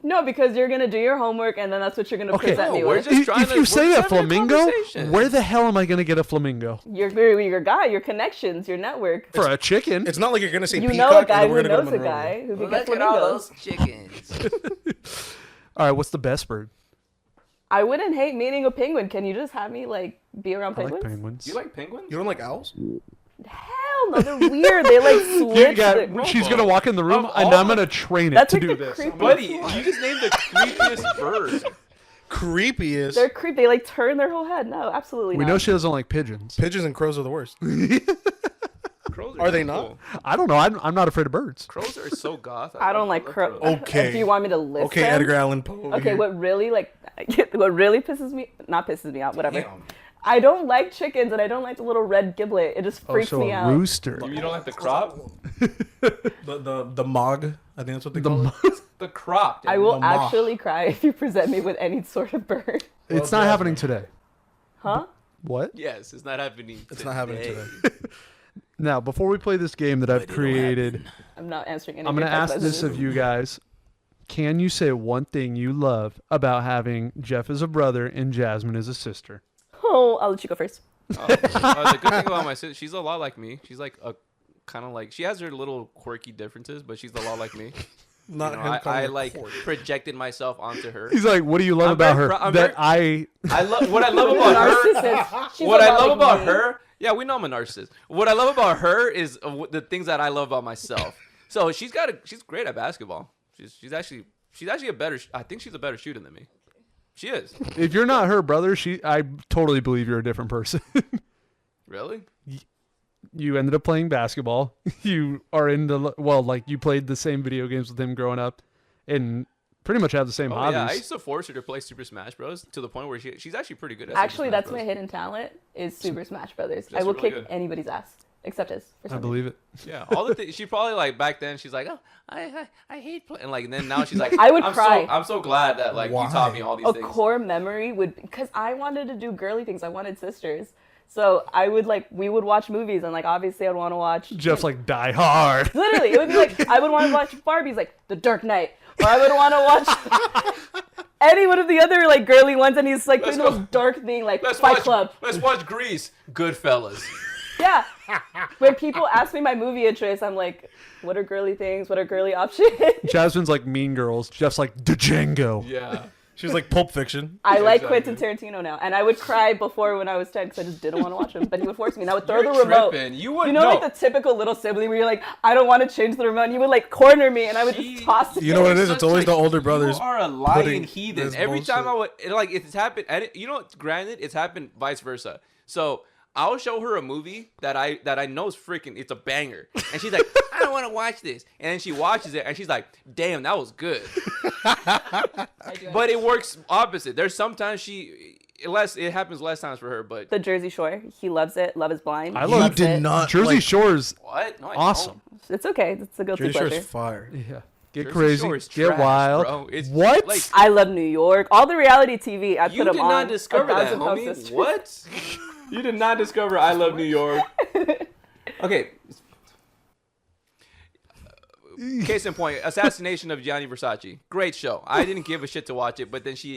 Speaker 4: No, because you're gonna do your homework and then that's what you're gonna
Speaker 2: Okay.
Speaker 4: present me
Speaker 1: No, we're
Speaker 4: with.
Speaker 1: just
Speaker 2: If,
Speaker 1: trying
Speaker 2: if
Speaker 1: to-
Speaker 2: you
Speaker 1: we're
Speaker 2: say
Speaker 1: just
Speaker 2: a
Speaker 1: having a
Speaker 2: flamingo,
Speaker 1: conversation.
Speaker 2: where the hell am I going to get a flamingo?
Speaker 4: Your guy, your connections, your network.
Speaker 2: For a chicken?
Speaker 3: It's not like you're gonna say
Speaker 4: You
Speaker 3: peacock
Speaker 4: know a
Speaker 3: and
Speaker 4: guy
Speaker 3: then
Speaker 4: who
Speaker 3: we're gonna
Speaker 4: knows
Speaker 3: go
Speaker 4: a
Speaker 3: to Monroe.
Speaker 4: guy who can
Speaker 1: Look
Speaker 4: get
Speaker 1: at all
Speaker 4: flamingos.
Speaker 1: those chickens.
Speaker 2: All right, what's the best bird?
Speaker 4: I wouldn't hate meeting a penguin. Can you just have me like be around
Speaker 2: I
Speaker 4: penguins?
Speaker 2: like penguins.
Speaker 1: You like penguins?
Speaker 3: You don't like owls?
Speaker 4: Hell no, they're weird. They like switch.
Speaker 2: She's going to walk in the room
Speaker 1: Of
Speaker 2: and
Speaker 1: all
Speaker 2: I'm going to train it
Speaker 4: That's
Speaker 2: to
Speaker 4: like
Speaker 2: do
Speaker 4: the
Speaker 2: this.
Speaker 4: creepiest
Speaker 1: Buddy,
Speaker 4: one.
Speaker 1: you just named the creepiest bird.
Speaker 3: Creepiest.
Speaker 4: They're creepy. They like turn their whole head. No, absolutely
Speaker 2: We
Speaker 4: not.
Speaker 2: know she doesn't like pigeons.
Speaker 3: Pigeons and crows are the worst.
Speaker 1: Crows
Speaker 3: Are they
Speaker 1: so
Speaker 3: not?
Speaker 1: cool.
Speaker 2: I don't know. I'm not afraid of birds.
Speaker 1: Crows are so goth.
Speaker 4: I don't like
Speaker 1: love
Speaker 4: crows.
Speaker 3: Okay.
Speaker 4: Do you want me to list
Speaker 3: Okay,
Speaker 4: them?
Speaker 3: Edgar Allan Poe. over
Speaker 4: Okay,
Speaker 3: here.
Speaker 4: what really not pisses me out, whatever.
Speaker 3: Damn.
Speaker 4: I don't like chickens and I don't like the little red giblet. It just freaks
Speaker 2: so
Speaker 4: me
Speaker 2: a
Speaker 4: out.
Speaker 2: rooster.
Speaker 1: You don't like the crop?
Speaker 3: The Mog. I think that's what they
Speaker 2: The
Speaker 3: call
Speaker 2: mo-
Speaker 3: it.
Speaker 1: The crop.
Speaker 4: I will
Speaker 3: The moth.
Speaker 4: actually cry if you present me with any sort of bird.
Speaker 2: It's not happening today.
Speaker 4: Huh?
Speaker 2: What?
Speaker 1: Yes, it's not happening.
Speaker 3: It's not happening today.
Speaker 2: Now, before we play this game that I've created,
Speaker 4: I'm not answering any
Speaker 2: I'm
Speaker 4: of
Speaker 2: going
Speaker 4: your
Speaker 2: to
Speaker 4: text
Speaker 2: ask this
Speaker 4: messages.
Speaker 2: of you guys. Can you say one thing you love about having Jeff as a brother and Jasmine as a sister?
Speaker 4: Oh, I'll let you go first.
Speaker 1: The good thing about my sister, she's a lot like me. She's like a kind of like she has her little quirky differences, but she's a lot like me.
Speaker 3: Not
Speaker 1: You know,
Speaker 3: him
Speaker 1: I
Speaker 3: calling her
Speaker 1: like
Speaker 3: cork.
Speaker 1: projected myself onto her.
Speaker 2: He's like, what do you love
Speaker 1: I'm
Speaker 2: about
Speaker 1: very
Speaker 2: her?
Speaker 1: prou- I'm
Speaker 2: That
Speaker 1: very-
Speaker 2: I
Speaker 1: I love what I love about her.
Speaker 4: Narcissist. She's
Speaker 1: What
Speaker 4: a
Speaker 1: I
Speaker 4: lot
Speaker 1: love
Speaker 4: like
Speaker 1: about
Speaker 4: me.
Speaker 1: her, yeah, we know I'm a narcissist. What I love about her is the things that I love about myself. So she's great at basketball. She's actually a better. I think she's a better shooter than me. She is.
Speaker 2: if you're not her brother, I totally believe you're a different person.
Speaker 1: Really?
Speaker 2: You ended up playing basketball. You are into you played the same video games with him growing up, and pretty much have the same
Speaker 1: Oh
Speaker 2: hobbies.
Speaker 1: yeah, I used to force her to play Super Smash Bros. To the point where she's actually pretty good at.
Speaker 4: Actually,
Speaker 1: Super
Speaker 4: that's
Speaker 1: Smash
Speaker 4: my
Speaker 1: Bros.
Speaker 4: hidden talent is Super Smash Brothers.
Speaker 1: That's
Speaker 4: I will
Speaker 1: really
Speaker 4: kick
Speaker 1: good.
Speaker 4: anybody's ass except his. For
Speaker 2: I
Speaker 4: some
Speaker 2: believe it.
Speaker 1: Yeah, all the things she probably like back then. She's like, oh, I hate playing. Like, and then now she's like,
Speaker 4: I would
Speaker 1: I'm
Speaker 4: cry.
Speaker 1: I'm so glad that like
Speaker 3: Why?
Speaker 1: you taught me all these
Speaker 4: a
Speaker 1: things.
Speaker 4: core memory would because I wanted to do girly things. I wanted sisters. So I would we would watch movies and obviously I'd want to watch
Speaker 2: Jeff's like Die Hard.
Speaker 4: literally it would be like I would want to watch Barbie's like The Dark Knight or I would want to watch any one of the other girly ones and he's
Speaker 1: Let's
Speaker 4: doing the
Speaker 1: go.
Speaker 4: most dark thing
Speaker 1: Let's
Speaker 4: Fight
Speaker 1: watch
Speaker 4: Club.
Speaker 1: Let's watch Grease. Goodfellas.
Speaker 4: Yeah. When people ask me my movie interest, I'm like, what are girly things? What are girly options?
Speaker 2: Jasmine's like Mean Girls. Jeff's like Django.
Speaker 1: Yeah.
Speaker 3: She was like Pulp Fiction.
Speaker 4: I like
Speaker 1: Exactly.
Speaker 4: Quentin Tarantino now, and I would cry before when I was 10 because I just didn't want to watch him, but he would force me, and I would throw
Speaker 1: You're
Speaker 4: the remote.
Speaker 1: tripping. You would
Speaker 4: You know, the typical little sibling where you're like, I don't want to change the remote, and he would corner me, and I would just toss it.
Speaker 3: You know what it is?
Speaker 1: Such
Speaker 3: It's always the older brothers
Speaker 1: You are a lying
Speaker 3: putting
Speaker 1: heathen.
Speaker 3: this
Speaker 1: Every time
Speaker 3: bullshit.
Speaker 1: it's happened. And granted, it's happened vice versa. So I'll show her a movie that I know is freaking. It's a banger, and she's like, I don't want to watch this, and then she watches it, and she's like, damn, that was good. But it works opposite. There's sometimes it happens less times for her, but
Speaker 4: The Jersey Shore, he loves it. Love is blind.
Speaker 2: I
Speaker 4: He
Speaker 2: love-
Speaker 4: loves
Speaker 3: did
Speaker 4: it.
Speaker 3: not
Speaker 2: Jersey
Speaker 3: like,
Speaker 2: Shore's
Speaker 1: what? No, I
Speaker 2: awesome.
Speaker 4: It's okay. It's a guilty
Speaker 3: Jersey Shore's
Speaker 4: pleasure.
Speaker 3: fire.
Speaker 2: Yeah. Get
Speaker 1: Jersey
Speaker 2: crazy.
Speaker 1: Shore is
Speaker 2: Get
Speaker 1: trash,
Speaker 2: wild.
Speaker 1: bro. It's
Speaker 2: What?
Speaker 1: like-
Speaker 4: I love New York. All the reality TV I
Speaker 1: You
Speaker 4: put
Speaker 1: did
Speaker 4: them on.
Speaker 1: not discover that,
Speaker 4: 1,000 Pound
Speaker 1: homie.
Speaker 4: Sisters.
Speaker 1: What? You did not discover I Love New York. Okay. Case in point, Assassination of Gianni Versace. Great show. I didn't give a shit to watch it, but then she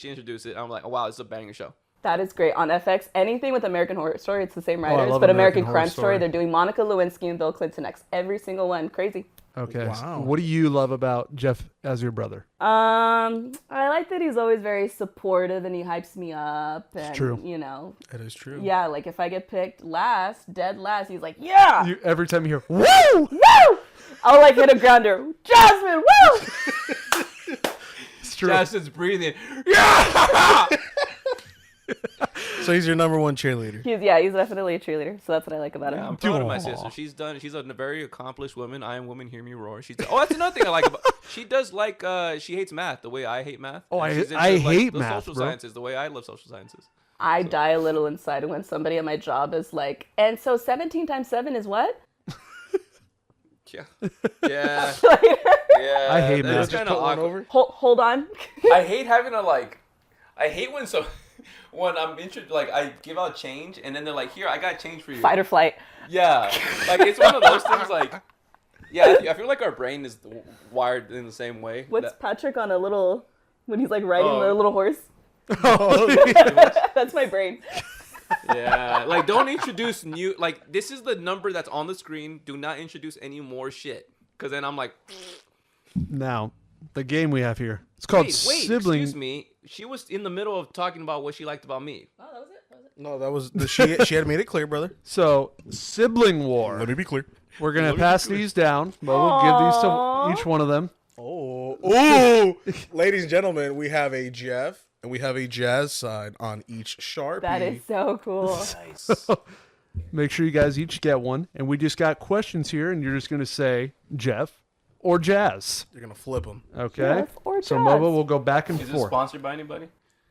Speaker 1: introduced it. I'm like, oh, wow, it's a banger show.
Speaker 4: That is great. On FX, anything with American Horror Story, it's the same
Speaker 2: I
Speaker 4: writers,
Speaker 2: love
Speaker 4: but
Speaker 2: American
Speaker 4: American
Speaker 2: Horror
Speaker 4: Crime
Speaker 2: Story.
Speaker 4: Story, they're doing Monica Lewinsky and Bill Clinton next. Every single one. Crazy.
Speaker 2: Okay.
Speaker 3: Wow.
Speaker 2: What do you love about Jeff as your brother?
Speaker 4: I like that he's always very supportive and he hypes me up. And,
Speaker 2: true.
Speaker 4: You know,
Speaker 3: That is true.
Speaker 4: yeah, if I get picked dead last, he's like, yeah,
Speaker 2: Every time you hear "Woo!"
Speaker 4: woo! I'll hit a grounder. Jasmine, woo!
Speaker 2: It's true.
Speaker 1: Justin's breathing. Yeah!
Speaker 3: So he's your number one cheerleader.
Speaker 4: He's definitely a cheerleader. So that's what I like about him.
Speaker 1: I'm proud of my
Speaker 2: Aw.
Speaker 1: sister. She's a very accomplished woman. I am woman, hear me roar. That's another thing I like about. She does she hates math the way I hate math.
Speaker 2: Oh,
Speaker 1: And she's
Speaker 2: I
Speaker 1: into,
Speaker 2: hate
Speaker 1: the
Speaker 2: math,
Speaker 1: social
Speaker 2: bro.
Speaker 1: sciences the way I love social sciences.
Speaker 4: I die a little inside when somebody at my job is like, and so 17 times 7 is what?
Speaker 1: Yeah. Yeah. Yeah.
Speaker 2: I hate
Speaker 1: It's
Speaker 2: math.
Speaker 1: kind of awkward.
Speaker 4: Hold on.
Speaker 1: I hate having to I hate when I'm I give out change and then they're like, here, I got change for you.
Speaker 4: Fight or flight.
Speaker 1: Yeah. It's one of those things yeah, I feel like our brain is wired in the same way.
Speaker 4: What's Patrick on a little, when he's riding
Speaker 1: Oh.
Speaker 4: the little horse?
Speaker 2: Oh,
Speaker 4: That's my brain.
Speaker 1: Yeah. Don't introduce new, this is the number that's on the screen. Do not introduce any more shit. Because then I'm like,
Speaker 2: now, the game we have here. It's called
Speaker 1: wait,
Speaker 2: Sibling.
Speaker 1: excuse me. She was in the middle of talking about what she liked about me.
Speaker 4: Oh, that was it?
Speaker 3: No, that was she had made it clear, brother.
Speaker 2: So, Sibling War.
Speaker 3: Let me be clear.
Speaker 2: We're going to
Speaker 1: Let me
Speaker 2: pass
Speaker 1: be clear.
Speaker 2: these down, but we'll give these to
Speaker 4: Aw.
Speaker 2: each one of them.
Speaker 3: Oh, ladies and gentlemen, we have a Jeff and we have a Jazz side on each Sharpie.
Speaker 4: That is so cool.
Speaker 1: Nice.
Speaker 2: Make sure you guys each get one. And we just got questions here, and you're just going to say Jeff or Jazz.
Speaker 3: You're gonna flip them.
Speaker 2: Okay?
Speaker 4: Jeff or
Speaker 2: So,
Speaker 4: Jazz.
Speaker 2: Moba will go back and
Speaker 1: Is it
Speaker 2: forth.
Speaker 1: sponsored by anybody?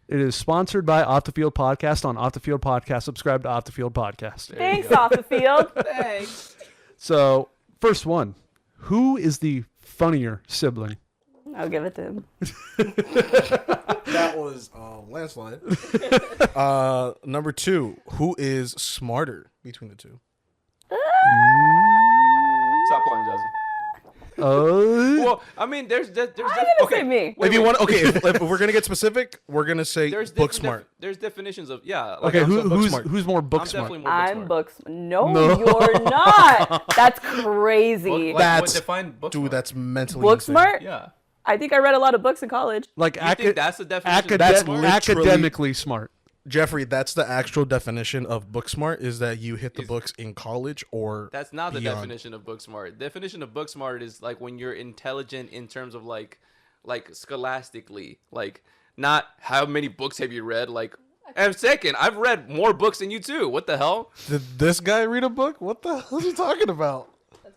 Speaker 2: It is sponsored by Off the Field Podcast on Off the Field Podcast. Subscribe to Off the Field Podcast.
Speaker 4: Thanks, off the field.
Speaker 1: Thanks.
Speaker 2: So, first one. Who is the funnier sibling?
Speaker 4: I'll give it to him.
Speaker 3: That was landslide. Number 2, who is smarter between the two?
Speaker 1: Stop playing, Jasmine.
Speaker 2: Oh.
Speaker 1: Well, I mean, there's
Speaker 4: I'm gonna
Speaker 1: okay.
Speaker 4: say me.
Speaker 3: If you want, okay, if we're gonna get specific, we're gonna say
Speaker 1: There's
Speaker 3: book
Speaker 1: different
Speaker 3: smart.
Speaker 1: there's definitions of like
Speaker 2: Okay,
Speaker 1: I'm so book
Speaker 2: who's
Speaker 1: smart.
Speaker 2: who's more book
Speaker 1: I'm
Speaker 2: smart?
Speaker 1: definitely more book
Speaker 4: I'm
Speaker 1: smart.
Speaker 4: book. No,
Speaker 2: No.
Speaker 4: you're not. That's crazy.
Speaker 1: Like,
Speaker 3: That's-
Speaker 1: what define book
Speaker 3: Dude,
Speaker 1: smart?
Speaker 3: that's mentally
Speaker 4: Book
Speaker 3: insane.
Speaker 4: smart?
Speaker 1: Yeah.
Speaker 4: I think I read a lot of books in college.
Speaker 2: Like
Speaker 1: You think that's the definition? of
Speaker 3: That's
Speaker 1: book smart?
Speaker 3: literally-
Speaker 2: academically smart.
Speaker 3: Jeffrey, that's the actual definition of book smart, is that you hit the books in college or
Speaker 1: That's not the
Speaker 3: beyond.
Speaker 1: definition of book smart. Definition of book smart is like when you're intelligent in terms of like scholastically, like not how many books have you read. Like, and second, I've read more books than you too. What the hell?
Speaker 3: Did this guy read a book? What the hell is he talking about?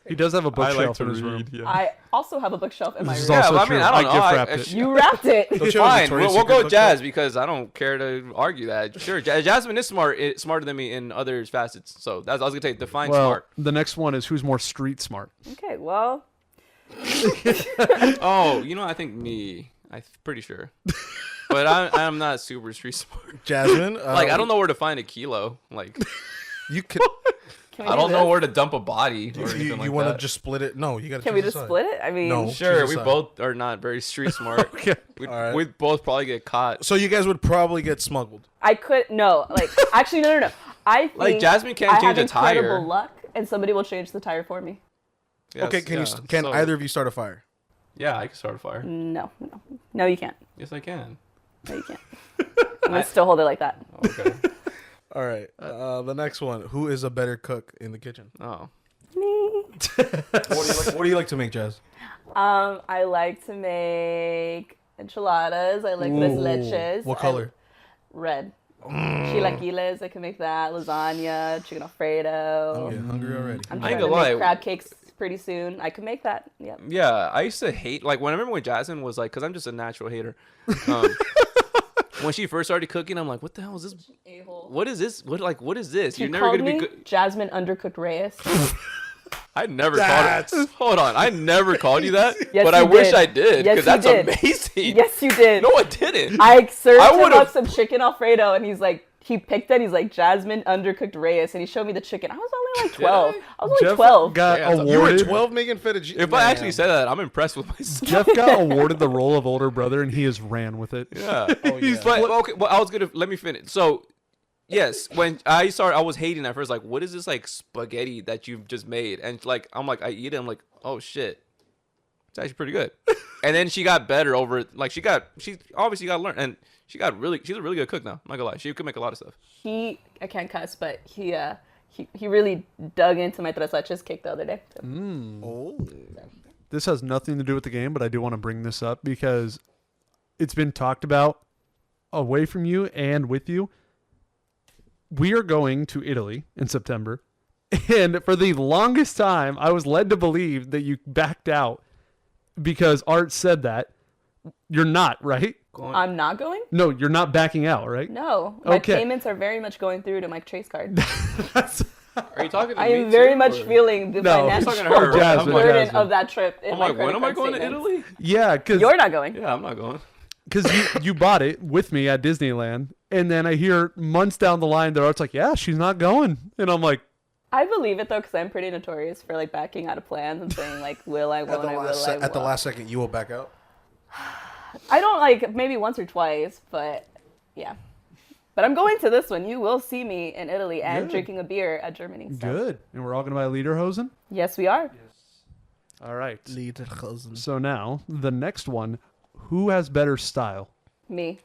Speaker 2: He does have a bookshelf in his room.
Speaker 4: I also have a bookshelf in my
Speaker 2: This is
Speaker 4: room.
Speaker 2: also
Speaker 1: I
Speaker 2: true.
Speaker 1: mean, I don't know.
Speaker 2: gift
Speaker 1: I-
Speaker 2: wrapped
Speaker 1: I-
Speaker 2: it.
Speaker 4: You wrapped it.
Speaker 3: Don't you have a
Speaker 1: Fine,
Speaker 3: Victoria's
Speaker 1: we'll
Speaker 3: Secret
Speaker 1: go
Speaker 3: book
Speaker 1: Jazz
Speaker 3: shelf?
Speaker 1: because I don't care to argue that. Sure, Jasmine is smarter than me in other facets. So that's I was gonna say define
Speaker 2: Well,
Speaker 1: smart.
Speaker 2: the next one is who's more street smart.
Speaker 4: Okay, well,
Speaker 1: Oh, I think me. I'm pretty sure, but I'm not super street smart.
Speaker 3: Jasmine,
Speaker 1: Like I don't know where to find a kilo. Like
Speaker 3: You could.
Speaker 4: can we
Speaker 1: I
Speaker 4: do
Speaker 1: don't know
Speaker 4: this?
Speaker 1: where to dump a body or anything
Speaker 3: You
Speaker 1: like
Speaker 3: want to
Speaker 1: that.
Speaker 3: just split it? No, you got to.
Speaker 4: Can we just split it? I mean,
Speaker 3: No.
Speaker 1: Sure,
Speaker 3: Choose a
Speaker 1: we
Speaker 3: side.
Speaker 1: both are not very street smart.
Speaker 2: Okay.
Speaker 1: We'd,
Speaker 3: All right.
Speaker 1: we'd both probably get caught.
Speaker 3: So you guys would probably get smuggled.
Speaker 4: I could no, like actually no. I think
Speaker 1: Like, Jasmine can't
Speaker 4: I
Speaker 1: change
Speaker 4: have
Speaker 1: a tire.
Speaker 4: incredible luck, and somebody will change the tire for me.
Speaker 1: Yes,
Speaker 3: Okay, can
Speaker 1: yeah.
Speaker 3: can
Speaker 1: So-
Speaker 3: either of you start a fire?
Speaker 1: Yeah, I can start a fire.
Speaker 4: No, you can't.
Speaker 1: Yes, I can.
Speaker 4: No, you can't. I'm gonna still hold it like that.
Speaker 1: Okay.
Speaker 3: All right. The next one. Who is a better cook in the kitchen?
Speaker 1: Oh.
Speaker 4: Me.
Speaker 3: What do you like to make, Jazz?
Speaker 4: I like to make enchiladas. I like tres leches.
Speaker 3: What color?
Speaker 4: Red. Chilaquiles, I can make that. Lasagna, chicken Alfredo.
Speaker 3: I'm getting hungry already.
Speaker 4: I'm
Speaker 1: I
Speaker 4: trying
Speaker 1: ain't
Speaker 4: to
Speaker 1: gonna
Speaker 4: make
Speaker 1: lie.
Speaker 4: crab cakes pretty soon. I can make that. Yep.
Speaker 1: Yeah, I used to hate, like, when I remember when Jasmine was like, because I'm just a natural hater. When she first started cooking, I'm like, what the hell is this? What is this? What is this?
Speaker 4: She
Speaker 1: You're never
Speaker 4: called
Speaker 1: going to
Speaker 4: me
Speaker 1: be good.
Speaker 4: Jasmine Undercooked Reyes.
Speaker 1: I never called it. Hold on. I never called you that.
Speaker 4: Yes,
Speaker 1: but I
Speaker 4: you
Speaker 1: wish
Speaker 4: did.
Speaker 1: I did.
Speaker 4: Yes,
Speaker 1: Because that's
Speaker 4: you did.
Speaker 1: amazing.
Speaker 4: Yes, you did.
Speaker 1: No, I didn't.
Speaker 4: I served
Speaker 1: I
Speaker 4: him
Speaker 1: would've-
Speaker 4: up some chicken Alfredo, and he's like, he picked it. He's like, Jasmine Undercooked Reyes, and he showed me the chicken. I was only like 12. I was only
Speaker 2: Jeff
Speaker 4: 12.
Speaker 2: got
Speaker 1: Yeah, so
Speaker 3: You were
Speaker 2: awarded.
Speaker 3: 12 making fettuccine.
Speaker 1: If I actually said that, I'm impressed with myself.
Speaker 2: Jeff got awarded the role of older brother, and he has ran with it.
Speaker 1: Yeah.
Speaker 3: yeah.
Speaker 1: But okay, well, I was gonna let me finish. So, yes, when I started, I was hating at first. Like, what is this like spaghetti that you've just made? And like, I'm like, I eat it. I'm like, oh shit, it's actually pretty good. And then she got better over it. Like, she obviously got to learn, and she's a really good cook now. I'm not gonna lie, she could make a lot of stuff.
Speaker 4: I can't cuss, but he really dug into my tres leches cake the other day. So.
Speaker 3: Oh.
Speaker 2: This has nothing to do with the game, but I do want to bring this up because it's been talked about away from you and with you. We are going to Italy in September. And for the longest time, I was led to believe that you backed out because Art said that. You're not, right?
Speaker 4: I'm not going?
Speaker 2: No, you're not backing out, right?
Speaker 4: No. My
Speaker 2: Okay.
Speaker 4: payments are very much going through to my Chase card.
Speaker 2: That's,
Speaker 1: Are you talking to
Speaker 4: I
Speaker 1: me
Speaker 4: am very
Speaker 1: too,
Speaker 4: much
Speaker 1: or-
Speaker 4: feeling the
Speaker 2: No,
Speaker 1: I'm
Speaker 4: financial
Speaker 1: talking to her. Right?
Speaker 2: Jasmine,
Speaker 1: I'm like,
Speaker 4: burden
Speaker 2: Jasmine.
Speaker 4: of that trip. In
Speaker 1: I'm
Speaker 4: my
Speaker 1: like, when
Speaker 4: credit
Speaker 1: am I
Speaker 4: card
Speaker 1: going to
Speaker 4: statements.
Speaker 1: Italy?
Speaker 2: yeah, because
Speaker 4: You're not going.
Speaker 1: Yeah, I'm not going.
Speaker 2: you bought it with me at Disneyland, and then I hear months down the line that Art's like, yeah, she's not going. And I'm like,
Speaker 4: I believe it though, because I'm pretty notorious for like backing out of plans and saying like, will I,
Speaker 3: At
Speaker 4: won't
Speaker 3: the
Speaker 4: I, will
Speaker 3: last
Speaker 4: I,
Speaker 3: at the
Speaker 4: won't.
Speaker 3: last second, you will back out.
Speaker 4: I don't like maybe once or twice, but yeah. But I'm going to this one. You will see me in Italy and
Speaker 2: Good.
Speaker 4: drinking a beer at Germany. So.
Speaker 2: good. And we're all going to buy Lederhosen?
Speaker 4: Yes, we are.
Speaker 2: All right.
Speaker 3: Lederhosen.
Speaker 2: So now, the next one, who has better style?
Speaker 4: Me.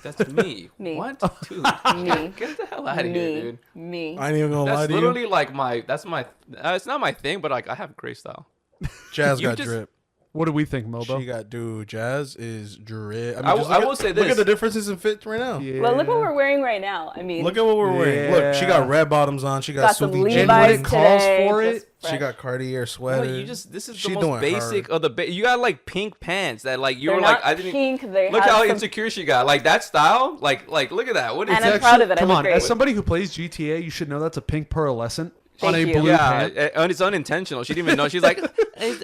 Speaker 1: That's me.
Speaker 4: Me.
Speaker 1: What? Dude,
Speaker 4: Me.
Speaker 1: get the hell out of
Speaker 4: Me.
Speaker 1: here, dude.
Speaker 4: Me.
Speaker 3: I ain't even gonna lie
Speaker 1: That's
Speaker 3: to you.
Speaker 1: literally like it's not my thing, but like I have great style.
Speaker 3: Jazz
Speaker 1: You
Speaker 3: got
Speaker 1: just-
Speaker 3: drip.
Speaker 2: What do we think, Mobo?
Speaker 3: She got Jazz is drip.
Speaker 1: I
Speaker 3: just
Speaker 1: will- I
Speaker 3: look
Speaker 1: will
Speaker 3: at-
Speaker 1: say
Speaker 3: Look
Speaker 1: this.
Speaker 3: at the differences in fit right now.
Speaker 2: Yeah.
Speaker 4: Well, look what we're wearing right now. I mean,
Speaker 3: Look at what we're wearing. Look, she
Speaker 2: Yeah.
Speaker 3: got red bottoms on. She got
Speaker 4: got some
Speaker 3: Suvi
Speaker 4: Levi's
Speaker 3: jeans.
Speaker 2: when it calls
Speaker 4: today.
Speaker 2: for
Speaker 4: just
Speaker 2: it,
Speaker 3: She
Speaker 4: fresh.
Speaker 3: got Cartier
Speaker 1: No,
Speaker 3: sweater.
Speaker 1: this is the
Speaker 3: She
Speaker 1: most
Speaker 3: doing
Speaker 1: basic
Speaker 3: her.
Speaker 1: of the. You got like pink pants that like you
Speaker 4: They're
Speaker 1: were
Speaker 4: not
Speaker 1: like I didn't.
Speaker 4: pink. They
Speaker 1: Look
Speaker 4: have
Speaker 1: how
Speaker 4: some-
Speaker 1: insecure she got. Like that style. Like look at that. What is
Speaker 4: And
Speaker 1: that?
Speaker 4: I'm proud of it. I
Speaker 2: Come
Speaker 4: look
Speaker 2: on,
Speaker 4: great.
Speaker 2: as somebody who plays GTA, you should know that's a pink pearlescent on
Speaker 4: Thank
Speaker 2: a
Speaker 4: you.
Speaker 2: blue
Speaker 1: Yeah,
Speaker 2: pant.
Speaker 1: and it's unintentional. She didn't even know. She's like,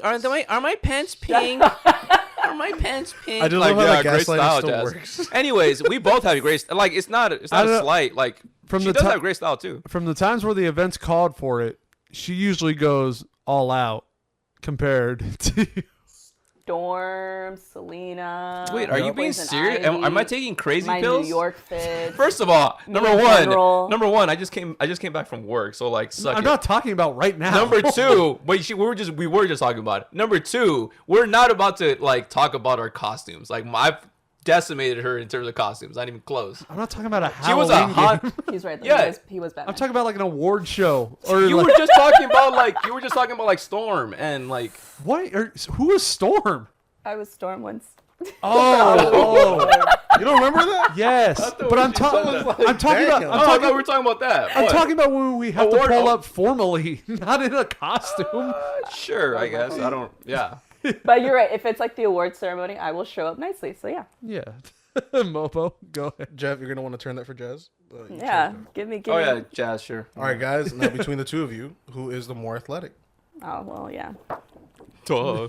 Speaker 1: are my pants pink? Are my pants pink?
Speaker 3: I just
Speaker 1: like,
Speaker 3: love how
Speaker 1: yeah,
Speaker 3: the
Speaker 1: great
Speaker 3: gaslighting
Speaker 1: style,
Speaker 3: still
Speaker 1: Jazz.
Speaker 3: works.
Speaker 1: Anyways, we both have great. Like, it's not a slight. Like,
Speaker 2: From
Speaker 1: she
Speaker 2: the
Speaker 1: does
Speaker 2: ti-
Speaker 1: have great style too.
Speaker 2: From the times where the events called for it, she usually goes all out compared to.
Speaker 4: Storm, Selena.
Speaker 1: Wait, are you being
Speaker 4: Poison
Speaker 1: serious?
Speaker 4: Ivy,
Speaker 1: Am I taking crazy
Speaker 4: my
Speaker 1: pills?
Speaker 4: New York fit.
Speaker 1: First of all, number
Speaker 4: General.
Speaker 1: one, I just came back from work, so like, suck
Speaker 2: I'm
Speaker 1: it.
Speaker 2: not talking about right now.
Speaker 1: Number two, we were just talking about it. Number two, we're not about to like talk about our costumes. Like, I've decimated her in terms of costumes. Not even close.
Speaker 2: I'm not talking about a
Speaker 1: She was
Speaker 2: Halloween
Speaker 1: a hot.
Speaker 2: game.
Speaker 4: He's right.
Speaker 1: Yeah.
Speaker 4: He was Batman.
Speaker 2: I'm talking about like an award show. Or
Speaker 1: You
Speaker 2: like,
Speaker 1: were just talking about like Storm and like.
Speaker 2: what? Who is Storm?
Speaker 4: I was Storm once.
Speaker 2: Oh,
Speaker 3: You don't remember that?
Speaker 2: yes. But I'm talking. I'm talking about.
Speaker 3: damn.
Speaker 2: I'm
Speaker 1: Oh, I
Speaker 2: talking.
Speaker 1: thought we were talking about that.
Speaker 2: I'm
Speaker 1: What?
Speaker 2: talking about when we have to
Speaker 1: Award-
Speaker 2: pull up formally, not in a costume.
Speaker 1: Sure, I guess. I don't. Yeah.
Speaker 4: But you're right. If it's like the award ceremony, I will show up nicely. So yeah.
Speaker 2: Yeah. Mopo, go ahead.
Speaker 3: Jeff, you're gonna want to turn that for Jazz. You
Speaker 4: Yeah.
Speaker 3: chose
Speaker 4: Give me.
Speaker 1: Oh yeah, Jazz. Sure.
Speaker 3: that. All right, guys. Now between the two of you, who is the more athletic?
Speaker 4: Oh well, yeah.
Speaker 1: Duh.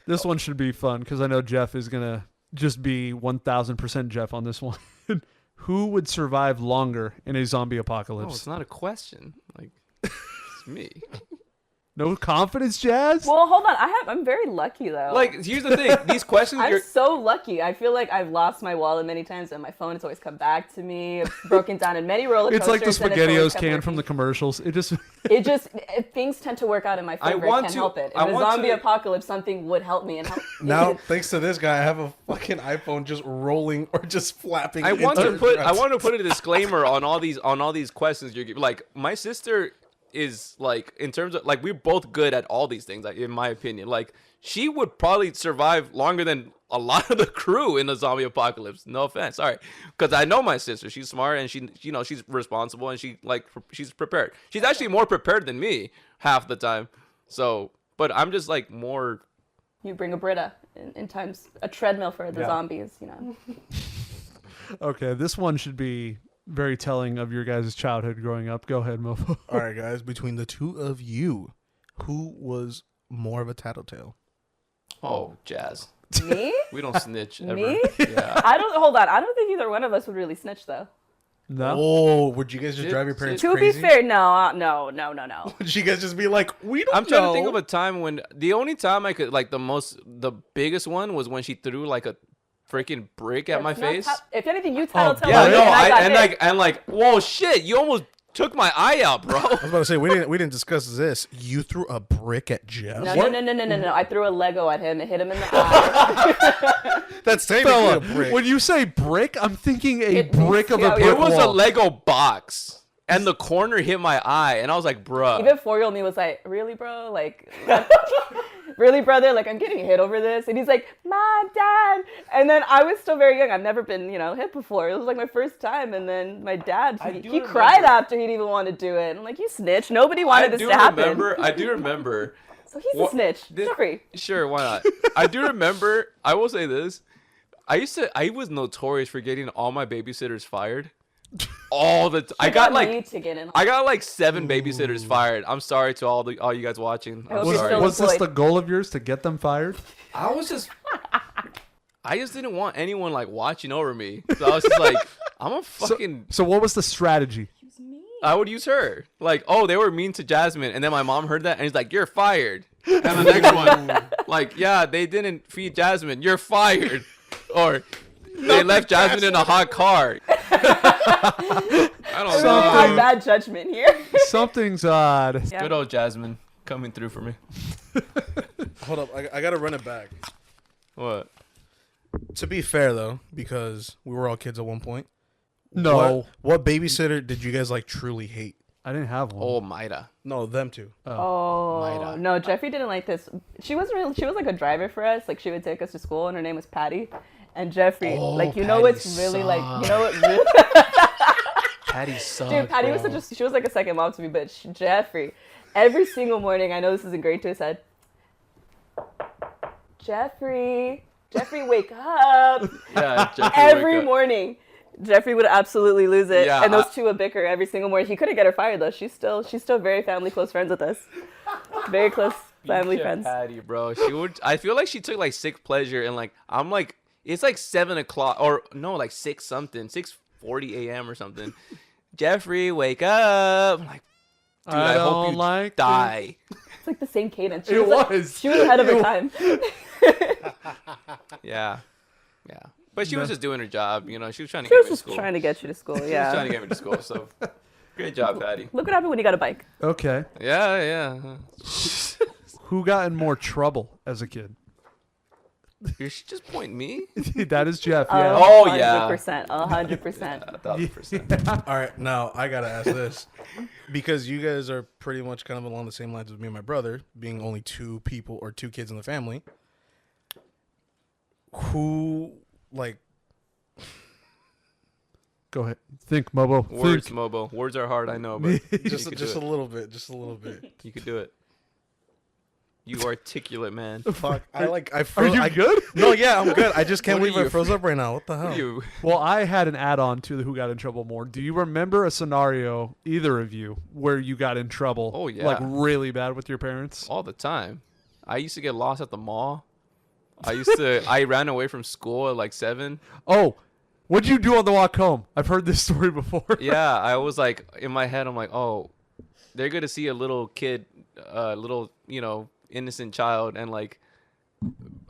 Speaker 2: This one should be fun because I know Jeff is gonna just be 1,000% Jeff on this one. Who would survive longer in a zombie
Speaker 1: No,
Speaker 2: apocalypse?
Speaker 1: it's not a question. Like, it's me.
Speaker 2: No confidence, Jazz?
Speaker 4: Well, hold on. I'm very lucky though.
Speaker 1: Like, here's the thing. These questions.
Speaker 4: I'm so lucky. I feel like I've lost my wallet many times, and my phone has always come back to me. It's broken down in many roller coasters.
Speaker 2: It's like the
Speaker 4: and it's always
Speaker 2: SpaghettiOs
Speaker 4: kept
Speaker 2: can from the
Speaker 4: working.
Speaker 2: commercials. It just
Speaker 4: Things tend to work out in my favor. I
Speaker 1: want
Speaker 4: can't
Speaker 1: to-
Speaker 4: help it.
Speaker 1: I
Speaker 4: In a
Speaker 1: want
Speaker 4: zombie
Speaker 1: to-
Speaker 4: apocalypse, something would help me and help.
Speaker 3: Now, thanks to this guy, I have a fucking iPhone just rolling or just flapping.
Speaker 1: I want to
Speaker 3: into
Speaker 1: put
Speaker 3: the
Speaker 1: I
Speaker 3: grass.
Speaker 1: want to put a disclaimer on all these questions you're giving. Like, my sister is like, in terms of like, we're both good at all these things, like, in my opinion. Like, she would probably survive longer than a lot of the crew in a zombie apocalypse. No offense, sorry, because I know my sister. She's smart and she's responsible and she's prepared. She's actually more prepared than me half the time. So, but I'm just like more.
Speaker 4: You bring a Brita in times, a treadmill for the
Speaker 1: Yeah.
Speaker 4: zombies. You know.
Speaker 2: okay. This one should be very telling of your guys' childhood growing up. Go ahead, Mofo.
Speaker 3: All right, guys. Between the two of you, who was more of a tattletale?
Speaker 1: Oh, Jazz.
Speaker 4: Me?
Speaker 1: We don't snitch ever.
Speaker 4: Me?
Speaker 1: Yeah.
Speaker 4: I don't. Hold on. I don't think either one of us would really snitch though.
Speaker 2: No.
Speaker 3: Oh, would you guys just
Speaker 1: Did-
Speaker 3: drive your parents
Speaker 4: To
Speaker 3: crazy?
Speaker 4: be fair, no.
Speaker 3: Would you guys just be like, we don't
Speaker 1: I'm trying
Speaker 3: know.
Speaker 1: to think of a time when the only time I could like the biggest one was when she threw like a freaking brick at my
Speaker 4: It's not
Speaker 1: face.
Speaker 4: If anything, you tattletale.
Speaker 1: Yeah,
Speaker 4: me,
Speaker 1: no,
Speaker 4: and I got hit.
Speaker 1: and like, whoa, shit! You almost took my eye out, bro.
Speaker 3: I was about to say we didn't discuss this. You threw a brick at Jeff.
Speaker 4: No. I threw a Lego at him and hit him in the eye.
Speaker 3: That's technically
Speaker 2: Fella,
Speaker 3: a brick.
Speaker 2: when you say brick, I'm thinking a
Speaker 4: It
Speaker 2: brick of
Speaker 4: means-
Speaker 2: a
Speaker 4: yeah,
Speaker 2: brick
Speaker 1: It was a
Speaker 2: wall.
Speaker 1: Lego box, and the corner hit my eye, and I was like, bruh.
Speaker 4: Even 4-year-old me was like, really, bro? Like, really, brother? Like, I'm getting hit over this. And he's like, Mom, Dad. And then I was still very young. I've never been, hit before. It was like my first time. And then my dad,
Speaker 1: I
Speaker 4: he
Speaker 1: do
Speaker 4: cried
Speaker 1: remember.
Speaker 4: after he'd even want to do it. And I'm like, you snitch. Nobody wanted this to happen.
Speaker 1: I do remember.
Speaker 4: So he's
Speaker 1: What-
Speaker 4: a snitch.
Speaker 1: this-
Speaker 4: Jeffrey.
Speaker 1: Sure, why not? I do remember. I will say this. I was notorious for getting all my babysitters fired. All the I got
Speaker 4: me
Speaker 1: like
Speaker 4: to get in.
Speaker 1: I got like 7 babysitters fired. I'm sorry to all you guys watching.
Speaker 4: I
Speaker 1: I'm
Speaker 4: hope you're
Speaker 1: sorry.
Speaker 4: still
Speaker 2: Was this
Speaker 4: employed.
Speaker 2: the goal of yours to get them fired?
Speaker 1: I just didn't want anyone like watching over me. So I was just like, I'm a fucking.
Speaker 2: So what was the strategy?
Speaker 1: I would use her. Like, oh, they were mean to Jasmine, and then my mom heard that, and he's like, "You're fired." And the next one, like, yeah, they didn't feed Jasmine. You're fired. Or they left Jasmine in a hot car. I don't
Speaker 4: Not
Speaker 1: know.
Speaker 4: bad judgment here.
Speaker 2: Something's odd.
Speaker 4: Yeah.
Speaker 1: Good old Jasmine coming through for me.
Speaker 3: Hold up, I gotta run it back.
Speaker 1: What?
Speaker 3: To be fair though, because we were all kids at one point.
Speaker 2: No,
Speaker 3: What babysitter did you guys like truly hate?
Speaker 2: I didn't have one.
Speaker 1: Oh, Maida.
Speaker 3: No, them two.
Speaker 4: Oh
Speaker 1: Maida.
Speaker 4: no, Jeffrey didn't like this. She wasn't really. She was like a driver for us. Like she would take us to school, and her name was Patty. And Jeffrey,
Speaker 1: Oh,
Speaker 4: like
Speaker 1: Patty
Speaker 4: it's really like what really.
Speaker 1: Patty sucked.
Speaker 4: Dude, Patty was she was like a second mom to me, but Jeffrey, every single morning, I know this isn't great to said, Jeffrey, wake up.
Speaker 1: Yeah, Jeffrey,
Speaker 4: Every
Speaker 1: wake up.
Speaker 4: morning, Jeffrey would absolutely lose it.
Speaker 1: Yeah,
Speaker 4: And those two would bicker every single morning. He couldn't get her fired though. She's still very family close friends with us. Very close. family
Speaker 1: Chef
Speaker 4: friends.
Speaker 1: Patty, bro. She would. I feel like she took like sick pleasure and like I'm like it's like 7 o'clock or no like 6 something 6:40 a.m. or something. Jeffrey, wake up! I'm like, dude, I hope you
Speaker 2: like
Speaker 1: die.
Speaker 4: It's like the same cadence.
Speaker 2: It was.
Speaker 4: She was ahead of her time.
Speaker 1: Yeah. But she was just doing her job, you know. She was trying to
Speaker 4: She
Speaker 1: get
Speaker 4: was
Speaker 1: me to
Speaker 4: just
Speaker 1: school.
Speaker 4: trying to get you to school.
Speaker 1: She was
Speaker 4: Yeah.
Speaker 1: trying to get me to school. So, great job, Patty.
Speaker 4: Look what happened when you got a bike.
Speaker 2: Okay.
Speaker 1: Yeah.
Speaker 2: Who got in more trouble as a kid?
Speaker 1: You should just point me.
Speaker 2: That is Jeff. Yeah.
Speaker 1: Oh, yeah.
Speaker 4: 100%. 100%.
Speaker 1: 1,000%.
Speaker 3: All right, now I gotta ask this because you guys are pretty much kind of along the same lines as me and my brother, being only 2 people or 2 kids in the family. Who like?
Speaker 2: Go ahead. Think, Mobo.
Speaker 1: Words,
Speaker 2: Think.
Speaker 1: Mobo. Words are hard, I know, but you
Speaker 3: Just
Speaker 1: could
Speaker 3: just a
Speaker 1: do it.
Speaker 3: little bit, just a little bit.
Speaker 1: You could do it. You articulate man.
Speaker 3: Fuck, I
Speaker 2: Are
Speaker 3: froze.
Speaker 2: you good?
Speaker 3: No, yeah, I'm good. I just can't
Speaker 1: What are
Speaker 3: believe I
Speaker 1: you?
Speaker 3: froze up right now. What the hell?
Speaker 1: You.
Speaker 2: Well, I had an add-on to the who got in trouble more. Do you remember a scenario, either of you, where you got in trouble?
Speaker 1: Oh, yeah.
Speaker 2: Like really bad with your parents?
Speaker 1: All the time. I used to get lost at the mall. I ran away from school at like 7.
Speaker 2: Oh, what'd you do on the walk home? I've heard this story before.
Speaker 1: Yeah, I was like, in my head, I'm like, oh, they're going to see a little kid, innocent child. And like,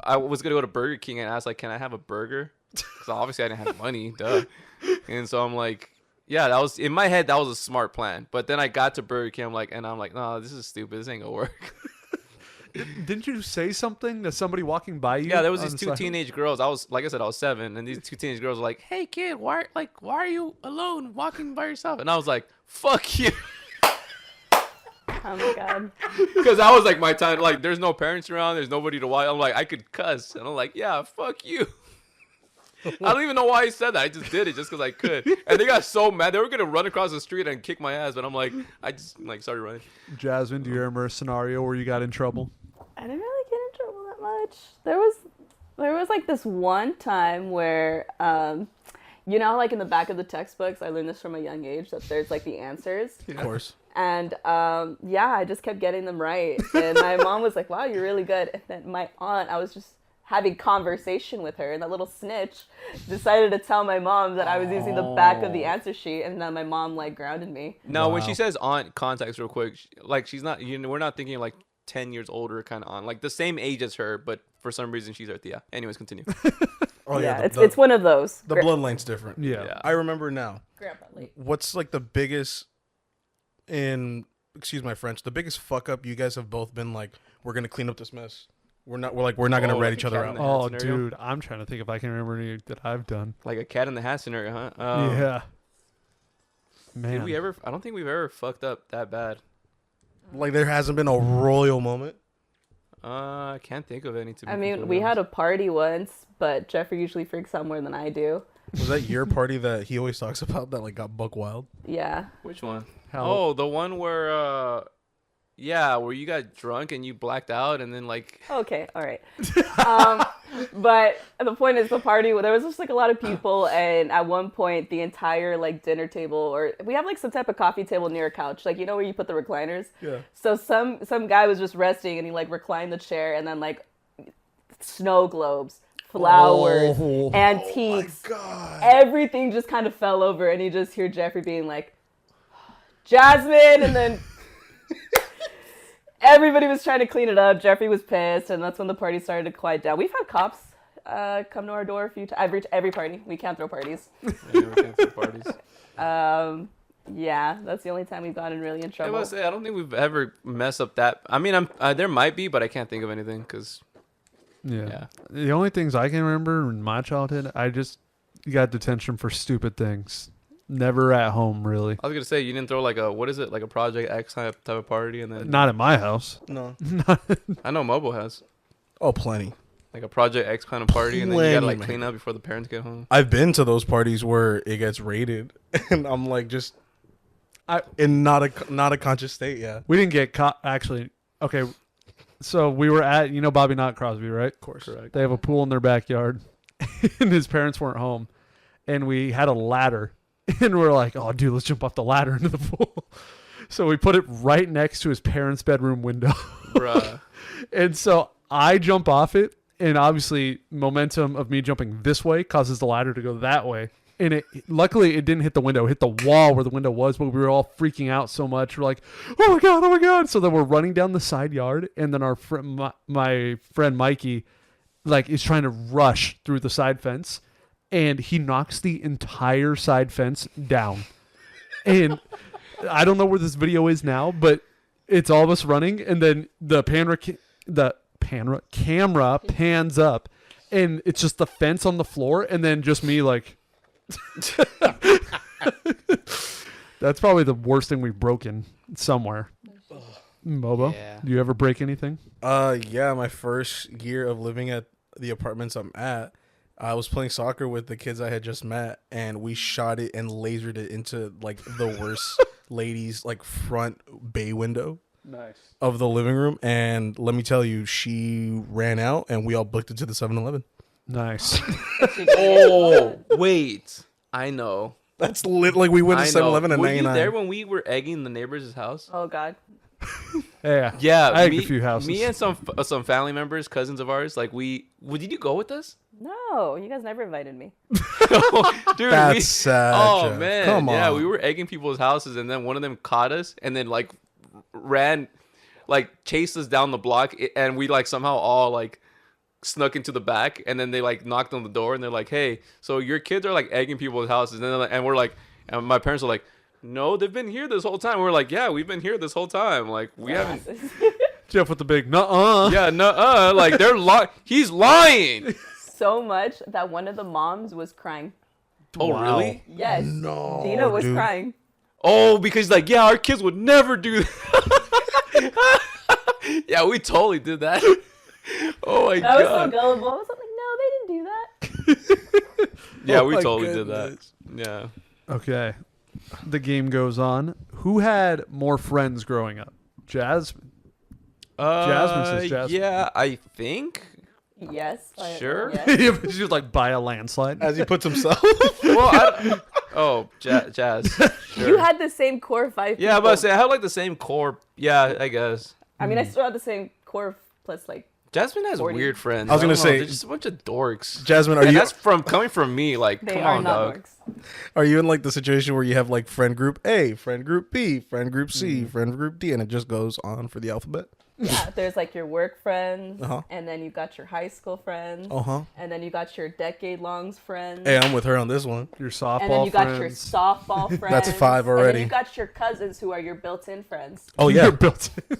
Speaker 1: I was going to go to Burger King and ask like, can I have a burger? Because obviously I didn't have money, duh. And so I'm like, yeah, that was, in my head, that was a smart plan. But then I got to Burger King, I'm like, no, this is stupid. This ain't going to work.
Speaker 2: Didn't you say something to somebody walking by you?
Speaker 1: Yeah, there was
Speaker 2: on
Speaker 1: these
Speaker 2: the
Speaker 1: 2
Speaker 2: side?
Speaker 1: teenage girls. I was 7, and these 2 teenage girls were like, "Hey, kid, why are you alone walking by yourself?" And I was like, "Fuck you,"
Speaker 4: Oh my god.
Speaker 1: because that was like my time. Like, there's no parents around, there's nobody to watch. I'm like, I could cuss, and I'm like, "Yeah, fuck you." I don't even know why I said that. I just did it just because I could. And they got so mad. They were gonna run across the street and kick my ass, but I'm like, I just like started running.
Speaker 2: Jasmine, do you remember a scenario where you got in trouble?
Speaker 4: I didn't really get in trouble that much. There was like this one time where, like in the back of the textbooks, I learned this from a young age that there's like the answers.
Speaker 3: Of course.
Speaker 4: And I just kept getting them right. And my mom was like, wow, you're really good. And then my aunt, I was just having conversation with her, and that little snitch decided to tell my mom that I was using the back of the answer sheet, and then my mom like grounded me.
Speaker 1: No, when
Speaker 2: Wow.
Speaker 1: she says aunt, context real quick. Like she's not. We're not thinking like 10 years older kind of aunt, like the same age as her, but for some reason she's her tia. Anyways, continue.
Speaker 3: Oh
Speaker 4: Yeah,
Speaker 3: yeah,
Speaker 4: it's one of those.
Speaker 3: the bloodline's different.
Speaker 2: Yeah.
Speaker 1: Yeah.
Speaker 3: I remember now.
Speaker 4: Grandpa late.
Speaker 3: What's like the biggest excuse my French, the biggest fuck up you guys have both been like, we're gonna clean up this mess. We're not gonna
Speaker 1: Oh,
Speaker 3: rat
Speaker 1: like
Speaker 3: each
Speaker 1: a
Speaker 3: other
Speaker 1: cat in
Speaker 3: out.
Speaker 1: the
Speaker 2: Oh,
Speaker 1: hat scenario?
Speaker 2: dude, I'm trying to think if I can remember any that I've done.
Speaker 1: Like a cat in the hat scenario, huh?
Speaker 2: Yeah. Man.
Speaker 1: Did we ever? I don't think we've ever fucked up that bad.
Speaker 3: Like there hasn't been a royal moment.
Speaker 1: I can't think of any. To be
Speaker 4: I mean,
Speaker 1: completely
Speaker 4: we had
Speaker 1: honest.
Speaker 4: a party once, but Jeffrey usually freaks out more than I do.
Speaker 3: Was that your party that he always talks about that like got buck wild?
Speaker 4: Yeah.
Speaker 1: Which one?
Speaker 2: How-
Speaker 1: Oh, the one where where you got drunk and you blacked out and then like
Speaker 4: Okay, all right. But the point is, the party, there was just like a lot of people, and at one point, the entire like dinner table, or we have like some type of coffee table near a couch, like where you put the recliners.
Speaker 3: Yeah.
Speaker 4: So some guy was just resting, and he like reclined the chair, and then like snow globes, flowers,
Speaker 2: Oh.
Speaker 4: antiques,
Speaker 3: God.
Speaker 4: everything just kind of fell over, and you just hear Jeffrey being like, Jasmine, and then everybody was trying to clean it up. Jeffrey was pissed, and that's when the party started to quiet down. We've had cops come to our door a few times. Every party. We can't throw parties.
Speaker 1: parties.
Speaker 4: Yeah, that's the only time we've gotten really in
Speaker 1: I
Speaker 4: trouble.
Speaker 1: must say, I don't think we've ever messed up that. I mean, there might be, but I can't think of anything because
Speaker 2: Yeah.
Speaker 1: Yeah.
Speaker 2: The only things I can remember in my childhood, I just got detention for stupid things. Never at home, really.
Speaker 1: I was gonna say you didn't throw like a Project X type of party and then
Speaker 2: Not at my house.
Speaker 3: No.
Speaker 1: I know Mobile has
Speaker 3: Oh, plenty.
Speaker 1: like a Project X kind of party and then you gotta like
Speaker 3: Plenty,
Speaker 1: clean up before the parents get home.
Speaker 3: I've been to those parties where it gets raided, and I'm like just, in not a conscious state. Yeah.
Speaker 2: We didn't get caught. Actually, okay. So we were at, Bobby Knott Crosby, right? Of
Speaker 3: course.
Speaker 1: Correct.
Speaker 2: They have a pool in their backyard, and his parents weren't home, and we had a ladder, and we're like, "Oh, dude, let's jump off the ladder into the pool." So we put it right next to his parents' bedroom window.
Speaker 1: Bruh.
Speaker 2: And so I jump off it, and obviously momentum of me jumping this way causes the ladder to go that way. And luckily it didn't hit the window, it hit the wall where the window was, but we were all freaking out so much. We're like, oh my God. So then we're running down the side yard, and then my friend Mikey is trying to rush through the side fence, and he knocks the entire side fence down. And I don't know where this video is now, but it's all of us running, and then the camera pans up, and it's just the fence on the floor, and then just me That's probably the worst thing we've broken somewhere. Mobo, do you ever break anything?
Speaker 3: Yeah, my first year of living at the apartments I'm at, I was playing soccer with the kids I had just met, and we shot it and lasered it into the worst lady's front bay window.
Speaker 2: Nice.
Speaker 3: Of the living room, and let me tell you, she ran out, and we all booked it to the 7-Eleven.
Speaker 2: Nice.
Speaker 1: Oh, wait. I know.
Speaker 3: That's we went to 7-Eleven at 99.
Speaker 1: Were you there when we were egging the neighbor's house?
Speaker 4: Oh God.
Speaker 2: Yeah.
Speaker 1: Yeah.
Speaker 2: I egged a few houses.
Speaker 1: Me and some family members, cousins of ours, did you go with us?
Speaker 4: No, you guys never invited me.
Speaker 1: Dude,
Speaker 3: That's sad.
Speaker 1: Oh
Speaker 3: Jeff.
Speaker 1: man.
Speaker 3: Come on.
Speaker 1: Yeah, we were egging people's houses, and then one of them caught us, and then ran, chased us down the block, and we somehow all snuck into the back, and then they knocked on the door, and they're like, hey, so your kids are egging people's houses, and we're and my parents are like, no, they've been here this whole time. We're like, yeah, we've been here this whole time. We haven't.
Speaker 2: Jeff with the big nuh-uh.
Speaker 1: Yeah, nuh-uh. He's lying.
Speaker 4: So much that one of the moms was crying.
Speaker 1: Oh,
Speaker 2: Wow.
Speaker 1: really?
Speaker 4: Yes.
Speaker 3: No,
Speaker 4: Dina was
Speaker 3: dude.
Speaker 4: crying.
Speaker 1: Oh, because yeah, our kids would never do that. Yeah, we totally did that. Oh my
Speaker 4: I was so
Speaker 1: god.
Speaker 4: gullible. I was like, no, they didn't do that.
Speaker 1: Yeah,
Speaker 3: Oh
Speaker 1: we
Speaker 3: my
Speaker 1: totally did that.
Speaker 3: goodness.
Speaker 1: Yeah.
Speaker 2: Okay. The game goes on. Who had more friends growing up? Jasmine. Jasmine says Jasmine.
Speaker 1: Yeah, I think.
Speaker 4: Yes.
Speaker 1: Sure.
Speaker 4: Yes.
Speaker 2: She was by a landslide.
Speaker 3: As he puts himself.
Speaker 1: Well, Jazz. Sure.
Speaker 4: You had the same core 5 people.
Speaker 1: Yeah, I'm about to say I have the same core. Yeah, I guess.
Speaker 4: I mean, I still have the same core plus
Speaker 1: Jasmine has
Speaker 4: 40.
Speaker 1: weird friends.
Speaker 3: I was gonna
Speaker 1: don't know,
Speaker 3: say-
Speaker 1: they're just a bunch of dorks.
Speaker 3: Jasmine,
Speaker 1: And that's coming from me.
Speaker 4: they
Speaker 1: Come
Speaker 4: are
Speaker 1: on,
Speaker 4: not
Speaker 1: dog.
Speaker 4: dorks.
Speaker 3: are you in the situation where you have friend group A, friend group B, friend group C, friend group D, and it just goes on for the alphabet?
Speaker 4: Yeah, there's your work friends,
Speaker 3: Uh-huh.
Speaker 4: and then you got your high school friends,
Speaker 3: Uh-huh.
Speaker 4: and then you got your decade-long friends.
Speaker 3: Hey, I'm with her on this one.
Speaker 2: Your softball
Speaker 4: And then you got
Speaker 2: friends.
Speaker 4: your softball friends.
Speaker 3: That's 5
Speaker 4: And
Speaker 3: already.
Speaker 4: then you got your cousins who are your built-in friends.
Speaker 3: Oh yeah,
Speaker 2: You're built in.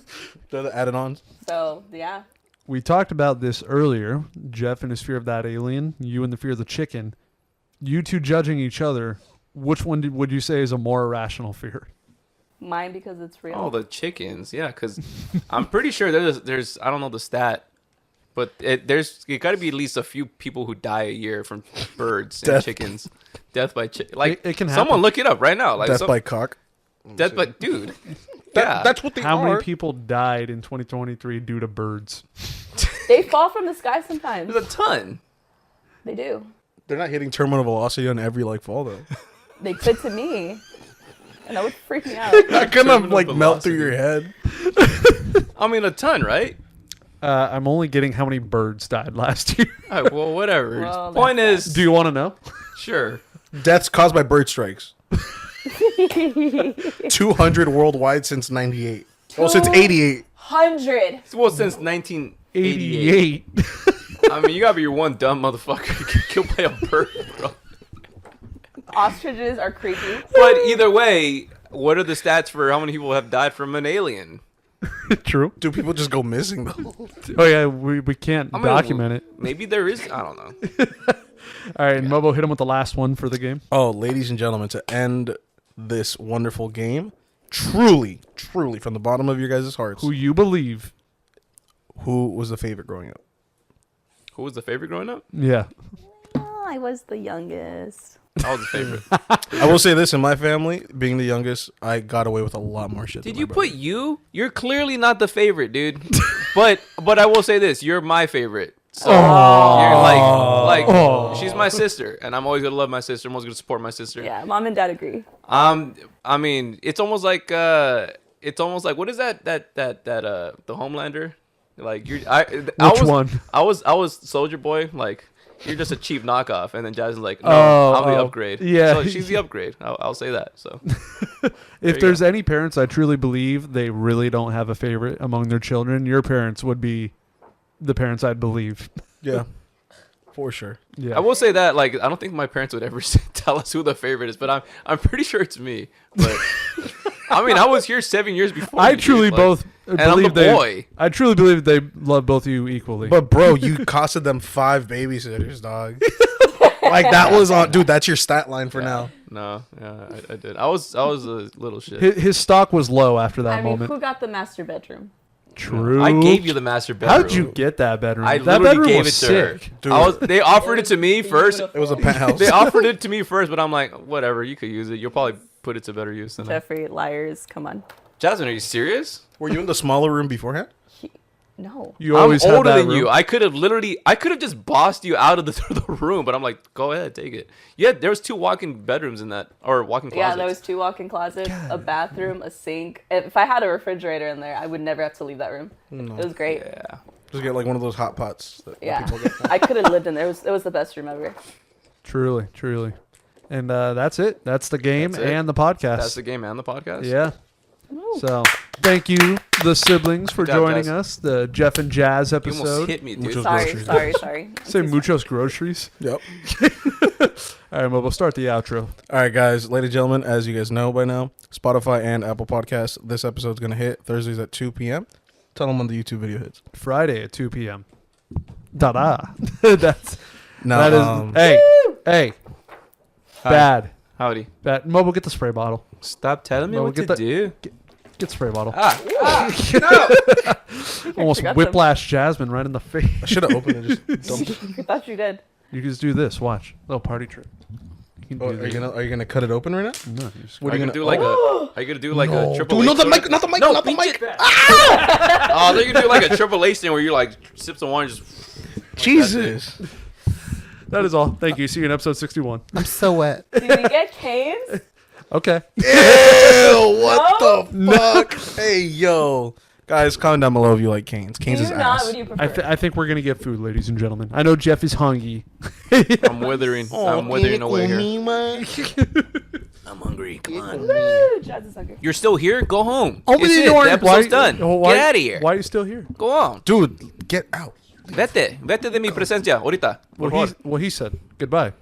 Speaker 3: they're the added-ons.
Speaker 4: So, yeah.
Speaker 2: We talked about this earlier. Jeff and his fear of that alien. You and the fear of the chicken. You two judging each other. Which one would you say is a more irrational fear?
Speaker 4: Mine because it's real.
Speaker 1: Oh, the chickens. Yeah, because I'm pretty sure there's I don't know the stat, but it got to be at least a few people who die a year from birds and
Speaker 3: Death.
Speaker 1: chickens. Death by chicken.
Speaker 2: It can
Speaker 1: Someone
Speaker 2: happen.
Speaker 1: look it up right now.
Speaker 3: Death by cock.
Speaker 1: Death by dude. Yeah.
Speaker 3: That's what they
Speaker 2: How
Speaker 3: are.
Speaker 2: many people died in 2023 due to birds?
Speaker 4: They fall from the sky sometimes.
Speaker 1: There's a ton.
Speaker 4: They do.
Speaker 3: They're not hitting terminal velocity on every fall though.
Speaker 4: They could to me. And that would freak me out.
Speaker 3: Not gonna
Speaker 1: Terminal
Speaker 3: melt through
Speaker 1: velocity.
Speaker 3: your head.
Speaker 1: I mean a ton, right?
Speaker 2: I'm only getting how many birds died last year.
Speaker 1: All right, well, whatever.
Speaker 4: Well,
Speaker 1: Point is,
Speaker 2: Do you want to know?
Speaker 1: sure.
Speaker 3: Deaths caused by bird strikes. 200 worldwide since 98. Oh, since 88.
Speaker 4: 100.
Speaker 1: Well, since 1988.
Speaker 2: 88.
Speaker 1: I mean, you gotta be your one dumb motherfucker to get killed by a bird, bro.
Speaker 4: Ostriches are creepy.
Speaker 1: But either way, what are the stats for how many people have died from an alien?
Speaker 2: True.
Speaker 3: Do people just go missing though?
Speaker 2: Oh yeah, we can't
Speaker 1: I mean,
Speaker 2: document it.
Speaker 1: Maybe there is. I don't know.
Speaker 2: All right, and Mobo, hit him with the last one for the game.
Speaker 3: Oh, ladies and gentlemen, to end this wonderful game, truly, from the bottom of your guys' hearts,
Speaker 2: Who you believe?
Speaker 3: who was the favorite growing up?
Speaker 1: Who was the favorite growing up?
Speaker 2: Yeah.
Speaker 4: Oh, I was the youngest.
Speaker 1: I was the favorite.
Speaker 3: I will say this: in my family, being the youngest, I got away with a lot more shit.
Speaker 1: Did
Speaker 3: than
Speaker 1: you
Speaker 3: my brother.
Speaker 1: put you? You're clearly not the favorite, dude. but I will say this: you're my favorite. So you're she's my sister, and I'm always gonna love my sister. I'm always gonna support my sister.
Speaker 4: Yeah, mom and dad agree.
Speaker 1: I mean, it's almost like what is that the Homelander, Like
Speaker 2: Which
Speaker 1: one?
Speaker 2: one?
Speaker 1: I was Soldier Boy. Like you're just a cheap knockoff, and then Jasmine's like, no, I'm the upgrade.
Speaker 2: Yeah.
Speaker 1: So she's the upgrade. I'll say that. So
Speaker 2: If there's any parents I truly believe they really don't have a favorite among their children, your parents would be the parents I'd believe.
Speaker 3: Yeah, for sure.
Speaker 2: Yeah.
Speaker 1: I will say that, like, I don't think my parents would ever tell us who the favorite is, but I'm pretty sure it's me. But I mean, I was here 7 years before.
Speaker 2: I
Speaker 1: you,
Speaker 2: truly
Speaker 1: like,
Speaker 2: both
Speaker 1: and I'm the
Speaker 2: believe
Speaker 1: boy.
Speaker 2: I truly believe they love both of you equally.
Speaker 3: But bro, you costed them 5 babysitters, dog. Like that was on, dude. That's your stat line for now.
Speaker 1: No, yeah, I did. I was a little shit.
Speaker 2: his stock was low after that
Speaker 4: I mean,
Speaker 2: moment.
Speaker 4: who got the master bedroom?
Speaker 2: True.
Speaker 1: I gave you the master bedroom.
Speaker 2: How'd you get that bedroom?
Speaker 1: I
Speaker 2: that
Speaker 1: literally
Speaker 2: bedroom
Speaker 1: gave
Speaker 2: was
Speaker 1: it to her.
Speaker 2: sick.
Speaker 3: Dude.
Speaker 1: They offered it to me first.
Speaker 3: It was a penthouse.
Speaker 1: They offered it to me first, but I'm like, whatever, you could use it. You'll probably put it to better use than I.
Speaker 4: Jeffrey, liars, come on.
Speaker 1: Jasmine, are you serious?
Speaker 3: Were you in the smaller room beforehand?
Speaker 4: No.
Speaker 2: You always
Speaker 1: I'm
Speaker 2: had
Speaker 1: older
Speaker 2: that
Speaker 1: than
Speaker 2: room.
Speaker 1: you. I could have just bossed you out of the room, but I'm like, go ahead, take it. Yeah, there was 2 walk-in bedrooms in that, or walk-in closets.
Speaker 4: Yeah, there was 2 walk-in closets, a bathroom, a sink. If I had a refrigerator in there, I would never have to leave that room.
Speaker 3: No.
Speaker 4: It was great.
Speaker 1: Yeah.
Speaker 3: Just get like one of those hot pots. That
Speaker 4: Yeah.
Speaker 3: people get.
Speaker 4: I could have lived in there. It was the best room ever.
Speaker 2: Truly. And that's it. That's the game
Speaker 1: That's it.
Speaker 2: and the podcast.
Speaker 1: That's the game and the podcast.
Speaker 2: Yeah. So thank you, the siblings, for
Speaker 1: Good job,
Speaker 2: joining
Speaker 1: Jazz.
Speaker 2: us. The Jeff and Jazz
Speaker 1: You almost
Speaker 2: episode.
Speaker 1: hit me, dude.
Speaker 3: Muchos
Speaker 4: Sorry.
Speaker 3: groceries.
Speaker 2: Say Muchos Groceries.
Speaker 3: Yep.
Speaker 2: All right, well, we'll start the outro.
Speaker 3: All right, guys, ladies and gentlemen, as you guys know by now, Spotify and Apple Podcasts. This episode's gonna hit Thursdays at 2 p.m. Tell them when the YouTube video hits.
Speaker 2: Friday at 2 p.m. Da-da. That
Speaker 3: Now,
Speaker 2: is... Hey.
Speaker 1: Hi.
Speaker 2: Bad.
Speaker 1: Howdy.
Speaker 2: Mobile, get the spray bottle.
Speaker 1: Stop telling me
Speaker 2: No,
Speaker 1: what
Speaker 2: get
Speaker 1: to
Speaker 2: the-
Speaker 1: do.
Speaker 2: Get spray bottle.
Speaker 1: No.
Speaker 2: Almost
Speaker 4: forgot
Speaker 2: whiplash Jasmine right in the face.
Speaker 3: I should have opened it. Just dumped it.
Speaker 4: I thought you did.
Speaker 2: You can just do this. Watch. Little party trick. You can
Speaker 3: Oh,
Speaker 2: do
Speaker 3: are you
Speaker 2: this.
Speaker 3: gonna cut it open right now?
Speaker 2: No, you just-
Speaker 3: What
Speaker 1: Are you gonna do like
Speaker 3: oh.
Speaker 1: a? Are you gonna do like
Speaker 3: No.
Speaker 1: a triple?
Speaker 3: Dude,
Speaker 1: A
Speaker 3: not the
Speaker 1: sort of-
Speaker 3: mic, not the mic,
Speaker 1: No,
Speaker 3: not the
Speaker 1: pinch
Speaker 3: mic.
Speaker 1: it. Oh, they're gonna do like a triple A thing where you like sip some wine, just.
Speaker 3: Jesus.
Speaker 2: That is all. Thank you. See you in episode 61.
Speaker 3: I'm so wet.
Speaker 4: Did we get canes?
Speaker 2: Okay.
Speaker 3: Ew, what the fuck? Hey, yo. Guys, comment down below if you like Canes. Canes
Speaker 4: Do
Speaker 3: is
Speaker 4: you not?
Speaker 3: ass.
Speaker 4: Would you prefer?
Speaker 2: I think we're going to get food, ladies and gentlemen. I know Jeff is hungry.
Speaker 1: I'm withering. I'm withering away here. I'm hungry. Come on.
Speaker 4: Woo, Jazz is hungry.
Speaker 1: You're still here? Go home.
Speaker 3: Open
Speaker 1: It's
Speaker 3: the
Speaker 1: it.
Speaker 3: door.
Speaker 1: The episode's done.
Speaker 2: Why,
Speaker 1: Get out of here.
Speaker 2: Why are you still here?
Speaker 1: Go on.
Speaker 3: Dude, get out.
Speaker 1: Vete de mi presencia ahorita. Por favor.
Speaker 2: Well, he said goodbye.